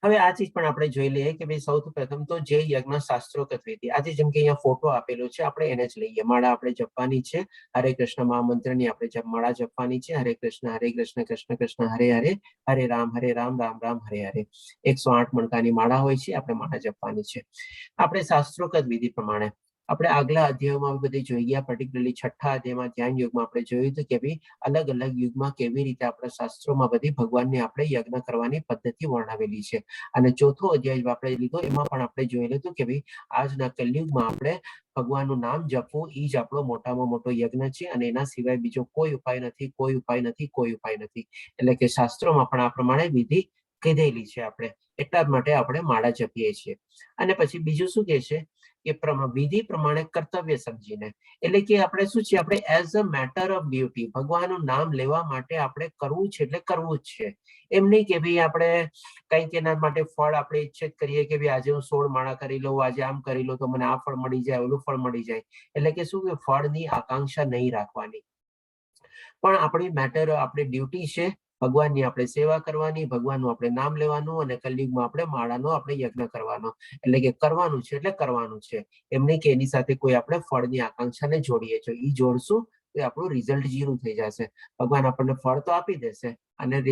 C: હવે આ ચીજ પણ આપણે જોઈ લઈએ કે ભાઈ સૌથી પ્રથમ તો જે યજ્ઞ શાસ્ત્રોક્ત વિધિ, આજે જેમ કે અહીંયા ફોટો આપેલો છે, આપણે એને જ લઈએ. માળા આપણે જપવાની છે, હરે કૃષ્ણ મહામંત્રની આપણે માળા જપવાની છે. હરે કૃષ્ણ કૃષ્ણ કૃષ્ણ હરે હરે, હરે રામ રામ રામ હરે હરે. 108 મણકાની માળા હોય છે, આપણે માળા જપવાની છે. આપણે શાસ્ત્રોક્ત વિધિ પ્રમાણે આપણે આગલા અધ્યાયમાં બધી જોઈ ગયા, પર્ટિક્યુલરલી 6ઠ્ઠા અધ્યાયમાં ધ્યાન યુગમાં આપણે જોયું હતું કે ભાઈ અલગ અલગ યુગમાં કેવી રીતે આપણા શાસ્ત્રોમાં બધી ભગવાનને આપણે યજ્ઞ કરવાની પદ્ધતિ વર્ણવેલી છે. અને ચોથો અધ્યાય આપણે લીધો, એમાં પણ આપણે જોયેલું હતું કે ભાઈ આજના કલયુગમાં આપણે ભગવાનનું નામ જપવું એ જ આપણો મોટામાં મોટો યજ્ઞ છે. અને એના સિવાય બીજો કોઈ ઉપાય નથી, કોઈ ઉપાય નથી, કોઈ ઉપાય નથી. એટલે કે શાસ્ત્રોમાં પણ આ પ્રમાણે વિધિ કીધેલી છે. આપણે એટલા જ માટે આપણે માળા જપીએ છીએ. અને પછી બીજું શું કે છે કે વિધિ પ્રમાણે કર્તવ્ય સમજીને, એટલે કે આપણે શું છે, આપણે as a matter of duty ભગવાનનું નામ લેવા માટે આપણે કરવું છે એટલે કરવું જ છે. એમ નહીં કે ભાઈ આપણે કંઈક એના માટે ફળ આપણે ઈચ્છિત કરીએ કે ભાઈ આજે હું 16 માળા કરી લઉં, આજે આમ કરી લઉં તો મને આ ફળ મળી જાય, ઓલું ફળ મળી જાય. એટલે કે શું કે ફળની આકાંક્ષા નહીં રાખવાની, પણ આપણી મેટર, આપણી ડ્યુટી છે ભગવાનની આપણે સેવા કરવાની, ભગવાનનું આપણે નામ લેવાનું, અને કલયુગમાં આપણે માળાનો આપણે યજ્ઞ કરવાનો. એટલે કે કરવાનું છે એટલે કરવાનું છે. એમ નહીં કે એની સાથે કોઈ આપણે ફળની આકાંક્ષાને જોડીએ છીએ. એ જોડશું તો આપણું રિઝલ્ટ ઝીરો થઈ જશે. ભગવાન આપણને ફળ તો આપી દેશે, અને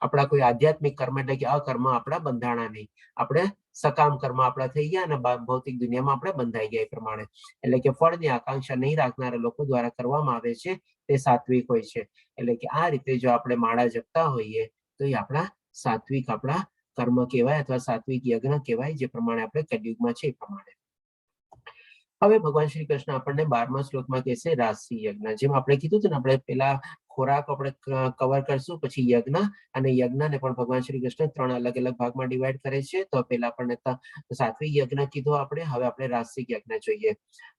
C: આપણા કોઈ આધ્યાત્મિક કર્મ એટલે કે અકર્મ આપણા બંધાણા નહીં. આપણે સકામ કર્મ આપણા થઈ ગયા અને ભૌતિક દુનિયામાં આપણે બંધાઈ ગયા. એ પ્રમાણે એટલે કે ફળની આકાંક્ષા નહીં રાખનારા લોકો દ્વારા કરવામાં આવે છે તે સાત્વિક હોય છે. એટલે કે આ રીતે જો આપણે માળા જપતા હોઈએ તો એ આપણા સાત્વિક આપણા કર્મ કહેવાય, અથવા સાત્વિક યજ્ઞ કહેવાય, જે પ્રમાણે આપણે કલયુગમાં છે એ પ્રમાણે. હવે ભગવાન શ્રી કૃષ્ણ આપણને 12મા શ્લોકમાં કહેશે રાજસી યજ્ઞ. જેમ આપણે કીધું હતું ને, આપણે પેલા ખોરાક આપણે કવર કરશું, પછી યજ્ઞ, અને યજ્ઞને પણ ભગવાન શ્રી કૃષ્ણ 3 અલગ અલગ ભાગમાં ડિવાઈડ કરે છે. તો પેલા આપણને સાત્વિક યજ્ઞ કીધો આપણે, હવે આપણે રાજસિક યજ્ઞ જોઈએ.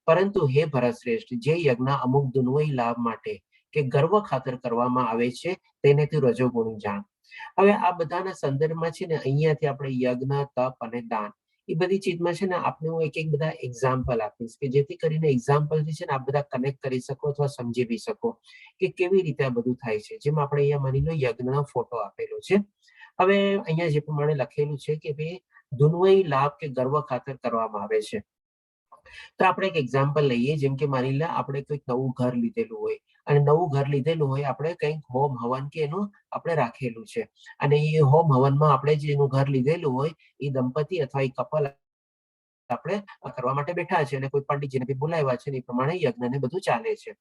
C: પરંતુ હે ભરત શ્રેષ્ઠ, જે યજ્ઞ અમુક દુન્વયી લાભ માટે કે ગર્વ ખાતર કરવામાં આવે છે તેને તું રજોગુણી જાણ. હવે આ બધાના સંદર્ભમાં છે ને, અહીંયાથી આપણે યજ્ઞ, તપ અને દાન એ બધી ચીજમાં છે ને આપણે હું એક બધા એક્ઝામ્પલ આપીશ કે જેથી કરીને એક્ઝામ્પલથી છે ને આપ બધા કનેક્ટ કરી શકો અથવા સમજી બી શકો કે કેવી રીતે આ બધું થાય છે. જેમ આપણે અહીંયા માની લો યજ્ઞનો ફોટો આપેલો છે. હવે અહીંયા જે પ્રમાણે લખેલું છે કે ભાઈ દુન્વયી લાભ કે ગર્વ ખાતર કરવામાં આવે છે. તો આપણે એક એક્ઝામ્પલ લઈએ. જેમ કે માની લો આપણે કોઈક નવું ઘર લીધેલું હોય, અને નવું ઘર લીધેલું હોય આપણે કંઈક હોમ હવન કે એનું આપણે રાખેલું છે, અને એ હોમ હવનમાં આપણે જે એનું ઘર લીધેલું હોય એ દંપતી અથવા એ કપલ આપણે કરવા માટે બેઠા છે, અને કોઈ પંડિતજીને બી બોલાવ્યા છે, એ પ્રમાણે યજ્ઞ ને બધું ચાલે છે.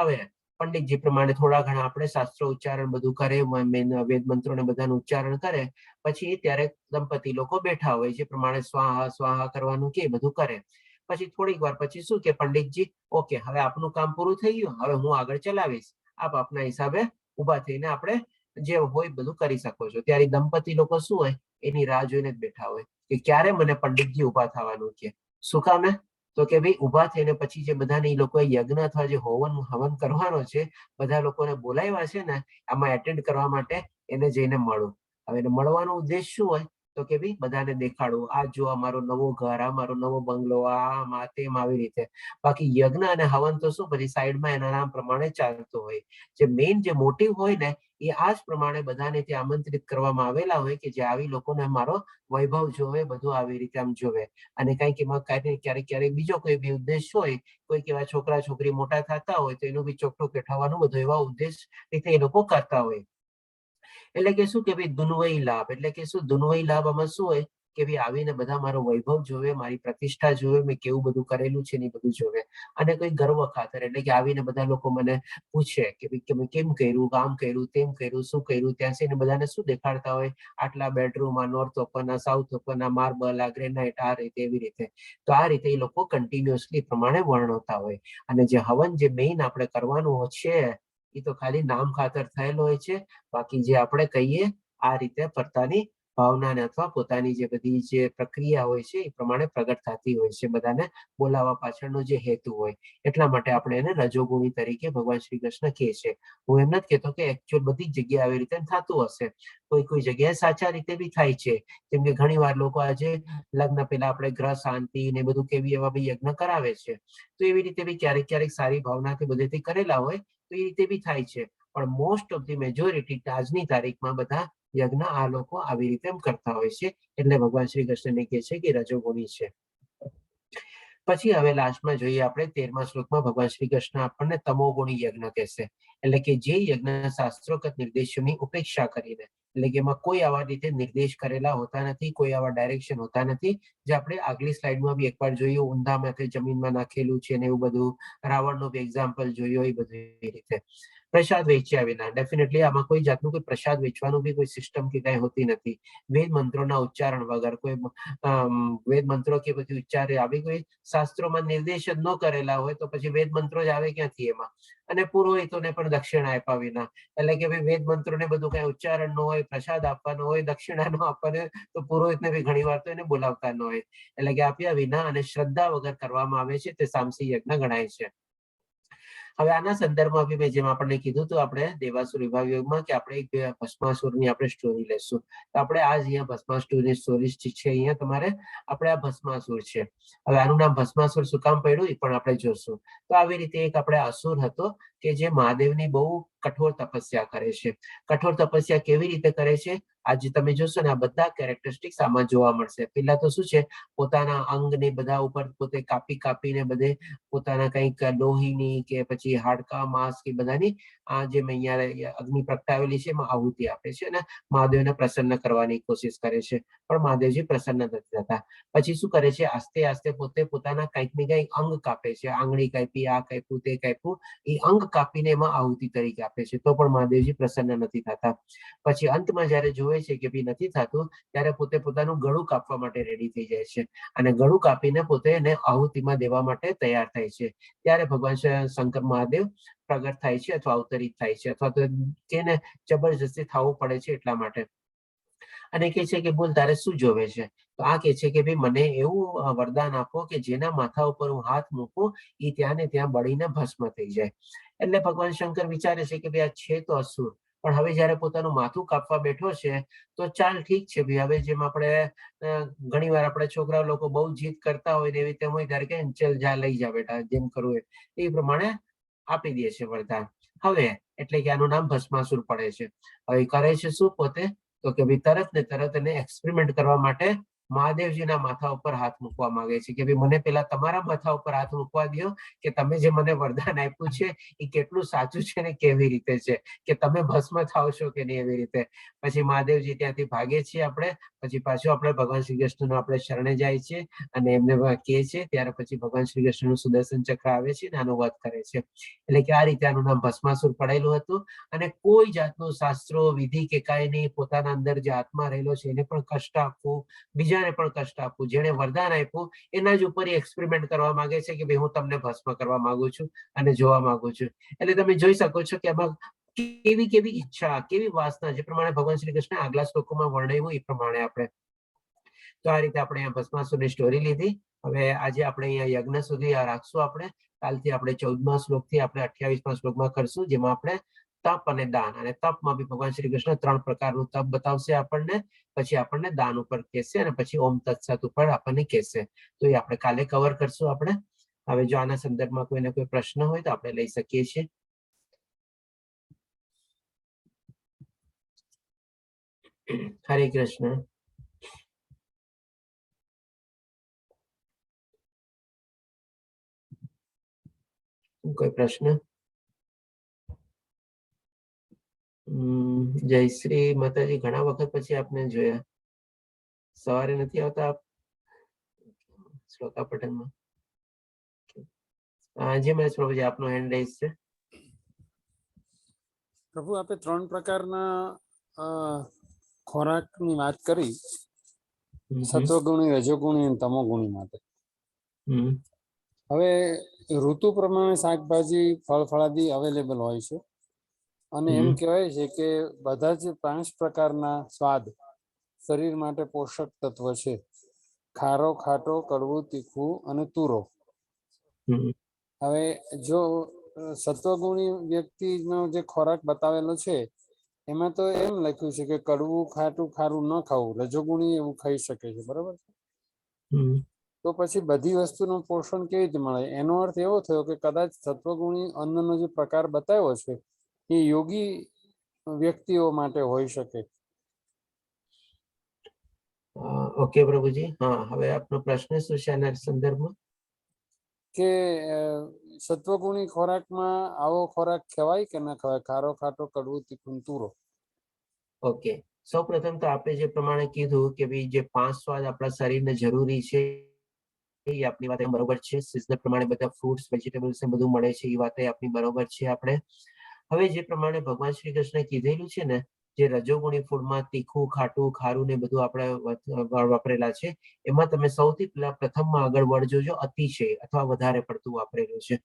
C: હવે પંડિતજી પ્રમાણે થોડા ઘણા આપણે શાસ્ત્રો ઉચ્ચારણ બધું કરે, વેદ મંત્રો ને બધાનું ઉચ્ચારણ કરે, પછી ત્યારે દંપતી લોકો બેઠા હોય, જે પ્રમાણે સ્વાહા સ્વાહા કરવાનું કે બધું કરે. પછી થોડીક વાર પછી શું કે પંડિતજી, ઓકે હવે આપનું કામ પૂરું થઈ ગયું, હવે હું આગળ ચલાવીશ, આપ આપના હિસાબે ઉભા થઈને આપણે જે હોય બધું કરી શકો છો. ત્યારે દંપતી લોકો શું હોય, એની રાહ જોઈને જ બેઠા હોય કે ક્યારે મને પંડિતજી ઉભા થવાનું કે. શું કામે? તો કે ભાઈ ઉભા થઈને પછી જે બધાને એ લોકો યજ્ઞ અથવા જે હવન કરવાનો છે, બધા લોકોને બોલાવ્યા છે ને આમાં એટેન્ડ કરવા માટે, એને જઈને મળું. હવે એને મળવાનો ઉદ્દેશ શું હોય, તો કે ભાઈ બધાને દેખાડવું, આ જો અમારો નવો ઘર, આ મારો નવો બંગલો, આ તેમ આવી રીતે. બાકી યજ્ઞ અને હવન તો શું પછી સાઈડમાં એના નામ પ્રમાણે ચાલતું હોય. જે મેઇન જે મોટિવ હોય ને એ આ જ પ્રમાણે બધાને ત્યાં આમંત્રિત કરવામાં આવેલા હોય કે જે આવી લોકોને મારો વૈભવ જોવે, બધું આવી રીતે આમ જોવે. અને કંઈક એમાં ક્યારેક બીજો કોઈ બી ઉદ્દેશ હોય, કોઈક એવા છોકરા છોકરી મોટા થતા હોય તો એનું બી ચોખ્ઠું પેઠવાનું બધું એવા ઉદ્દેશ રીતે એ લોકો કરતા હોય. એટલે કે શું કે ભાઈ દુન્વયી લાભ, એટલે કે શું દુન્વયી લાભ આમાં શું હોય કે ભાઈ આવીને બધા મારો વૈભવ જોવે, મારી પ્રતિષ્ઠા જોવે, મેં કેવું બધું કરેલું છે ને બધું જોવે. અને કોઈ ગર્વ ખાતર, એટલે કે આવીને બધા લોકો મને પૂછે કે ભાઈ તમે કેમ કર્યું, આમ કર્યું, તેમ કર્યું, શું કર્યું. ત્યાં છે ને બધાને શું દેખાડતા હોય, આટલા બેડરૂમમાં નોર્થ ઓપનના, સાઉથ ઓપનના, માર્બલ, આ ગ્રેનાઇટ, આ રીતે એવી રીતે. તો આ રીતે એ લોકો કન્ટિન્યુઅસલી પ્રમાણે વર્ણવતા હોય. અને જે હવન જે મેઇન આપણે કરવાનું છે એ તો ખાલી નામ ખાતર થયેલો હોય છે. બાકી જે આપણે કહીએ આ રીતે ફરતાની ભાવનાને અથવા પોતાની જે બધી જે પ્રક્રિયા હોય છે એ પ્રમાણે પ્રગટ થતી હોય છે, બધાને બોલાવવા પાછળનો જે હેતુ હોય. એટલા માટે આપણે એને રજોગુણી તરીકે ભગવાન શ્રી કૃષ્ણ કહે છે. હું એમ નથી કહેતો કે એકચ્યુઅલ બધી જ જગ્યાએ આવી રીતે થતું હશે, કોઈ કોઈ જગ્યાએ સાચા રીતે બી થાય છે. જેમ કે ઘણી વાર લોકો આજે લગ્ન પહેલા આપણે ગ્રહ શાંતિ ને બધું કેવી એવા બી યજ્ઞ કરાવે છે. તો એવી રીતે બી ક્યારેક ક્યારેક સારી ભાવનાથી બધેથી કરેલા હોય તો એ રીતે બી થાય છે. પણ મોસ્ટ ઓફ ધી મેજોરિટી આજની તારીખમાં બધા યજ્ઞ આ લોકો આવી રીતે કરતા હોય છે. એટલે ભગવાન શ્રી કૃષ્ણને કહે છે કે રજોગુણી છે. પછી હવે લાસ્ટમાં જોઈએ આપણે 13મા શ્લોકમાં ભગવાન શ્રી કૃષ્ણ આપણને તમોગુણી યજ્ઞ કહેશે. એટલે કે જે યજ્ઞ શાસ્ત્રોક્ત નિર્દેશોની ઉપેક્ષા કરીને, એટલે કે એમાં કોઈ આવા રીતે નિર્દેશ કરેલા હોતા નથી, કોઈ આવા ડાયરેક્શન હોતા નથી. જે આપણે આગલી સ્લાઇડમાં બી એકવાર જોયું, ઊંધા માથે જમીનમાં નાખેલું છે ને એવું બધું, રાવણનું બી એક્ઝામ્પલ જોયું એ બધી રીતે. પ્રસાદ વેચ્યા વિના, ડેફિનેટલી આમાં કોઈ જાતનું કોઈ પ્રસાદ વેચવાનું બી કોઈ સિસ્ટમ કે કઈ હોતી નથી. વેદ મંત્રોના ઉચ્ચારણ વગર કોઈ વેદ મંત્રો કે બધી ઉચ્ચાર આવી કોઈ શાસ્ત્રોમાં નિર્દેશ જ ન કરેલા હોય તો પછી વેદ મંત્રો જ આવે ક્યાંથી એમાં. અને પુરોહિતોને પણ દક્ષિણા આપ્યા વિના, એટલે કે ભાઈ વેદ મંત્રોને બધું કઈ ઉચ્ચારણ ન હોય, પ્રસાદ આપવાનો હોય, દક્ષિણા ન આપવાનો, તો પુરોહિતને બી ઘણી વાર તો એને બોલાવતા ન હોય. એટલે કે આપ્યા વિના અને શ્રદ્ધા વગર કરવામાં આવે છે તે સામસી યજ્ઞ ગણાય છે. હવે આના સંદર્ભમાં બી મેં જેમ આપણને કીધું હતું આપણે દેવાસુર વિભાગ યોગમાં કે આપણે એક ભસ્માસુરની આપણે સ્ટોરી લેશું. તો આપણે આ અહીંયા ભસ્માસુરની સ્ટોરી છે, અહીંયા તમારે આપણે આ ભસ્માસુર છે. હવે આનું નામ ભસ્માસુર શું કામ પડ્યું એ પણ આપણે જોશું. તો આવી રીતે એક આપણે અસુર હતો કે જે મહાદેવની બહુ કઠોર તપસ્યા કરે છે. કઠોર તપસ્યા કેવી રીતે કરે છે, આજે તમે જોશો ને આ બધા કેરેક્ટરિસ્ટિક્સ આમાં જોવા મળશે. પેલા તો શું છે, પોતાના અંગને બધા ઉપર પોતે કાપી કાપીને બધે પોતાના કંઈક લોહીની કે પછી હાડકા માંસ કે બધાની આ જે અહીંયા અગ્નિ પ્રગટાવેલી છે એમાં આહુતિ આપે છે અને મહાદેવને પ્રસન્ન કરવાની કોશિશ કરે છે. પણ મહાદેવજી પ્રસન્ન નથી થતા. પછી શું કરે છે, આસ્તે આસ્તે પોતે પોતાના કંઈક ને કંઈક અંગ કાપે છે. આંગળી કાપી, આ કાપ્યું, તે કાપ્યું, એ અંગ કાપીને એમાં આહુતિ તરીકે આપે છે. તો પણ મહાદેવજી પ્રસન્ન નથી થતા. પછી અંતમાં જયારે જોવે છે કે ભાઈ નથી થતું, ત્યારે પોતે પોતાનું ગળું કાપવા માટે રેડી થઈ જાય છે અને ગળું કાપીને પોતે એને આહુતિમાં દેવા માટે તૈયાર થાય છે. ત્યારે ભગવાન શંકર મહાદેવ પ્રગટ થાય છે અથવા અવતરિત થાય છે, અથવા તો તેને જબરજસ્તી થવું પડે છે એટલા માટે. અને કે છે કે બોલ તારે શું જોવે છે? તો આ કે છે કે ભાઈ મને એવું વરદાન આપો કે જેના માથા ઉપર હું હાથ મૂકું એ ત્યાં ને ત્યાં બળીને ભસ્મ થઈ જાય. એટલે ભગવાન શંકર વિચારે છે કે ભાઈ આ છે તો અસુર, પણ હવે જયારે પોતાનું માથું કાપવા બેઠો છે તો ચાલ ઠીક છે ભાઈ, હવે જેમ આપણે ઘણી વાર આપણે છોકરા લોકો બહુ જીદ કરતા હોય ને એવી રીતે હોય ત્યારે કે ચલ જા લઈ જા બેટા, જેમ કરવું એ પ્રમાણે આપી દે છે વરદાન. હવે એટલે કે આનું નામ ભસ્માસુર પડે છે. હવે કરે છે શું પોતે, તો કે ભાઈ તરત ને તરત એને એક્સપેરિમેન્ટ કરવા માટે મહાદેવજીના માથા ઉપર હાથ મૂકવા માંગે છે કે ભાઈ મને પેલા તમારા માથા ઉપર હાથ મૂકવા દો કે તમે જે મને વરદાન આપ્યું છે એ કેટલું સાચું છે ને કેવી રીતે છે, કે તમે ભસ્મ થાવ છો કે નહીં એવી રીતે. પછી મહાદેવજી ત્યાંથી ભાગે છે. આપણે પછી પાછું આપણે ભગવાન શ્રી કૃષ્ણ આપણે શરણે જાય છે અને એમને કહે છે. ત્યાર પછી ભગવાન શ્રી કૃષ્ણનું સુદર્શન ચક્ર આવે છે અને આનો વધ કરે છે. એટલે કે આ રીતે આનું નામ ભસ્માસુર પડેલું હતું. અને કોઈ જાતનું શાસ્ત્રો વિધિ કે કાંઈ નહીં, પોતાના અંદર જે આત્મા રહેલો છે એને પણ કષ્ટ આપવું, બીજાને પણ કષ્ટ આપવું, જેને વરદાન આપ્યું એના જ ઉપર એક્સપેરિમેન્ટ કરવા માંગે છે કે ભાઈ હું તમને ભસ્મ કરવા માંગુ છું અને જોવા માંગુ છું. એટલે તમે જોઈ શકો છો કે આમાં કેવી કેવી ઈચ્છા, કેવી વાસના, જે પ્રમાણે ભગવાન શ્રી કૃષ્ણ આગલા શ્લોકોમાં વર્ણવ્યું એ પ્રમાણે આપણે. તો આ રીતે આપણે ભસ્માસુરની સ્ટોરી લીધી. હવે આજે આપણે અહીંયા યજ્ઞ સુધી રાખશું. આપણે કાલથી આપણે 14મા શ્લોકથી આપણે 28મા શ્લોકમાં કરશું, જેમાં આપણે તપ અને દાન, અને તપમાં બી ભગવાન શ્રી કૃષ્ણ 3 પ્રકારનું તપ બતાવશે આપણને. પછી આપણને દાન ઉપર કહેશે અને પછી ઓમ તત્સત ઉપર આપણને કહેશે. તો એ આપણે કાલે કવર કરશું આપણે. હવે જો આના સંદર્ભમાં કોઈને કોઈ પ્રશ્ન હોય તો આપણે લઈ શકીએ છીએ. હરે કૃષ્ણ. કોઈ પ્રશ્ન? જય શ્રી માતાજી. ઘણા વખત પછી આપને જોયા. સવારે નથી આવતા આપ શ્લોકા પઠનમાં? જી મહેશ પ્રભુજી, આપનો હેન્ડ રેઇઝ છે.
B: પ્રભુ, આપે 3 પ્રકારના ખોરાકની વાત કરી, સત્વગુણી, રજોગુણી અને તમોગુણી માટે. હવે ઋતુ પ્રમાણે શાકભાજી, ફળ ફળાદી અવેલેબલ હોય છે અને એમ કહેવાય છે કે બધા જ 5 પ્રકારના સ્વાદ શરીર માટે પોષક તત્વ છે: ખારો, ખાટો, કડવું, તીખું અને તુરો. હવે જો સત્વગુણી વ્યક્તિનો જે ખોરાક બતાવેલો છે એમાં તો એમ લખ્યું છે કે કડવું, ખાટું, ખારું ન ખાવું. રજોગુણી એવું ખાઈ શકે છે, બરાબર છે? તો પછી બધી વસ્તુનું પોષણ કેવી રીતે મળે? એનો અર્થ એવો થયો કે કદાચ સત્વગુણી અન્નનો જે પ્રકાર બતાવ્યો છે એ યોગી વ્યક્તિઓ માટે હોઈ શકે.
C: ઓકે પ્રભુજી. હા, હવે આપનો પ્રશ્ન શું છે આના સંદર્ભમાં?
B: કે સત્વગુણી ખોરાકમાં આવો ખોરાક ખવાય કે ના ખવાય? ખારો, ખાટો, કડવું, તીખું, તુરો.
C: ઓકે, સૌપ્રથમ તો આપણે જે પ્રમાણે કીધું કે ભાઈ જે 5 સ્વાદ આપણા શરીરને જરૂરી છે એ આપની વાત બરોબર છે. સિઝન પ્રમાણે બધા ફ્રૂટ્સ, વેજીટેબલ્સ બધું મળે છે, એ વાત આપની બરોબર છે. આપણે હવે જે પ્રમાણે ભગવાન શ્રી કૃષ્ણે કીધેલું છે ને, જે રજોગુણી ફૂડમાં તીખું, ખાટું, ખારું ને બધું આપણે વાપરેલા છે, એમાં તમે સૌથી પહેલા પ્રથમમાં આગળ વળ જોજો, અતિશય અથવા વધારે પડતું વાપરેલું છે.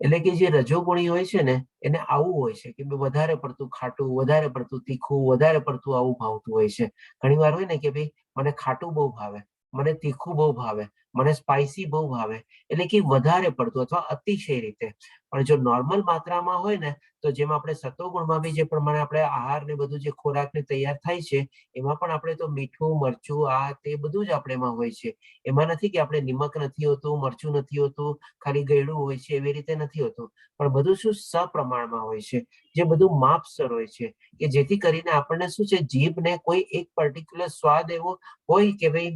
C: એટલે કે જે રજોગુણી હોય છે ને એને આવું હોય છે કે વધારે પડતું ખાટું, વધારે પડતું તીખું, વધારે પડતું આવું ભાવતું હોય છે. ઘણી વાર હોય ને કે ભાઈ મને ખાટું બહુ ભાવે, મને તીખું બહુ ભાવે, મને સ્પાઇસી બહુ ભાવે, એટલે કે વધારે પડતું અથવા અતિશય રીતે. પણ જો નોર્મલ માત્રામાં હોય ને તો જેમ આપણે સત્વગુણમાં બી જે પ્રમાણે આપણે આહાર ને બધું જે ખોરાકને તૈયાર થાય છે એમાં પણ આપણે તો મીઠું, મરચું, આ તે બધું જ આપણે એમાં હોય છે. એમાં નથી કે આપણે નિમક નથી હોતું, મરચું નથી હોતું, ખાલી ગળ્યું હોય છે, એવી રીતે નથી હોતું. પણ બધું શું સપ્રમાણમાં હોય છે, જે બધું માપસર હોય છે, કે જેથી કરીને આપણને શું છે, જીભને કોઈ એક પર્ટિક્યુલર સ્વાદ એવો હોય કે ભાઈ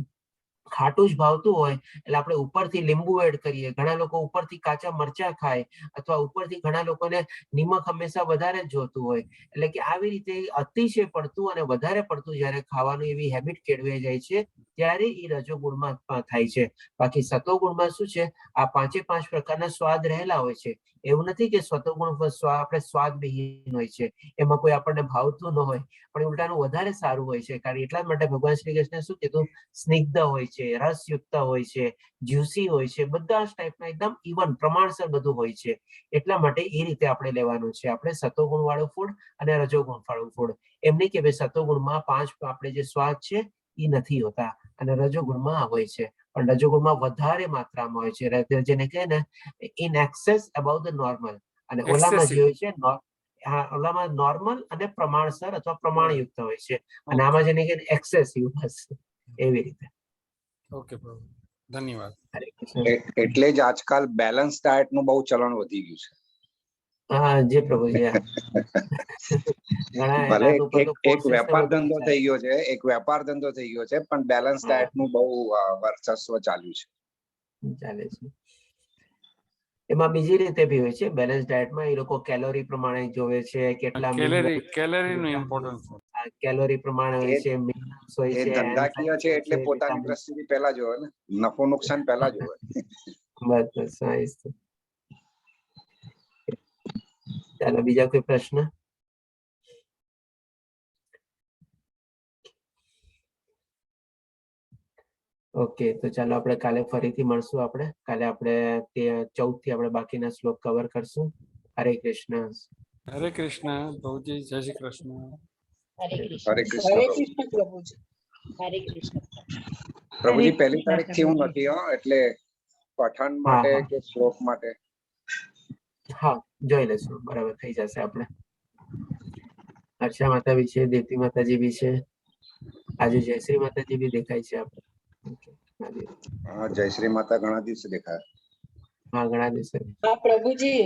C: ખાટું જ ભાવતું હોય એટલે આપણે ઉપરથી લીંબુ એડ કરીએ, ઘણા લોકો ઉપરથી કાચા મરચા ખાય, અથવા ઉપરથી ઘણા લોકોને નિમક હંમેશા વધારે જ જોતું હોય. એટલે કે આવી રીતે અતિશય પડતું અને વધારે પડતું જયારે ખાવાનું એવી હેબિટ કેળવાઈ જાય છે ત્યારે એ રજોગુણમાં થાય છે. બાકી સત્વગુણમાં શું છે, આ 5 પ્રકારના સ્વાદ રહેલા હોય છે. એવું નથી કે સત્વગુણ આપણે સ્વાદ વિહીન હોય છે, એમાં કોઈ આપણને ભાવતું ન હોય, પણ ઉલટાનું વધારે સારું હોય છે. કારણ એટલા માટે ભગવાન શ્રી કૃષ્ણે શું કીધું, સ્નિગ્ધ હોય છે, રસયુક્ત હોય છે, જ્યુસી હોય છે, બધા જ ટાઈપના એકદમ ઇવન પ્રમાણસર બધું હોય છે. એટલા માટે એ રીતે આપણે લેવાનું છે. આપણે સત્વગુણ વાળું ફૂડ અને રજોગુણ વાળું ફૂડ, એમ નહીં કે ભાઈ સત્વગુણમાં 5 આપણે જે સ્વાદ છે એ નથી હોતા અને રજોગુણમાં હોય છે, પણ રજોગુણમાં વધારે માત્રામાં હોય છે, જેને કહે ને in access about the normal. અને ઓલામાં જે હોય છે ઓલામાં નોર્મલ અને પ્રમાણસર અથવા પ્રમાણયુક્ત હોય છે, અને આમાં જેને કહે એક્સેસિવ, બસ એવી રીતે.
B: ઓકે પ્રભુ, ધન્યવાદ.
D: એટલે જ આજકાલ બેલેન્સ ડાયટ નું બહુ ચલણ વધી ગયું છે.
C: હા જી પ્રભુજી.
D: ભલે એક વેપાર ધંધો થઈ ગયો છે, એક વેપાર ધંધો થઈ ગયો છે, પણ બેલેન્સ ડાયટ નું બહુ વર્ચસ્વ ચાલ્યું છે.
C: ચાલે છે. એમાં બીજી રીતે બી હોય છે. બેલેન્સ ડાયટમાં એ લોકો કેલોરી પ્રમાણે જોવે છે, કેટલા
B: કેલરીનું ઇમ્પોર્ટન્સ
C: કેલોરી પ્રમાણે હોય છે, મિનરલ્સ હોય
D: એ
C: છે,
D: ધંધાકીય છે એટલે પોતાની દ્રષ્ટિથી પહેલા જોવે ને, નફો નુકસાન પહેલા જોવે.
C: બસ ચાલો, બીજા કોઈ પ્રશ્ન? ઓકે, તો ચાલો આપણે કાલે ફરીથી મળશું. આપણે કાલે આપણે 14 થી આપણે બાકીના શ્લોક કવર કરશું. હરે કૃષ્ણ.
B: હરે કૃષ્ણ પ્રભુજી, જય શ્રી કૃષ્ણ.
D: હરે કૃષ્ણ પ્રભુજી.
A: હરે કૃષ્ણ
D: પ્રભુજી 1લી તારીખ થી હું નથી, એટલે પઠન માટે કે શ્લોક માટે
C: હા જોઈ લેશું, બરાબર થઈ જશે. આપણે હર્ષા માતા વિશે, દેવતી માતાજી વિશે, આજે જયશ્રી માતાજી બી દેખાય છે આપણે.
D: હા, જયશ્રી માતા ઘણા દિવસે દેખાયા.
C: હા, ઘણા દિવસે.
E: હા પ્રભુજી,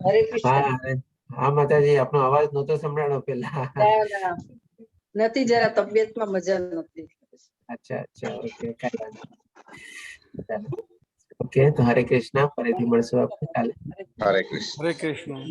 E: હરે કૃષ્ણ.
C: હા માતાજી, આપનો અવાજ નહોતો સંભળાણો પેલા.
E: નથી, જરા તબિયતમાં મજા નથી.
C: અચ્છા, ઓકે, કઈ વાંધો નહીં. ઓકે, તો હરે કૃષ્ણ. ફરીથી મળશું આપણે કાલે.
D: હરે કૃષ્ણ.
B: હરે કૃષ્ણ.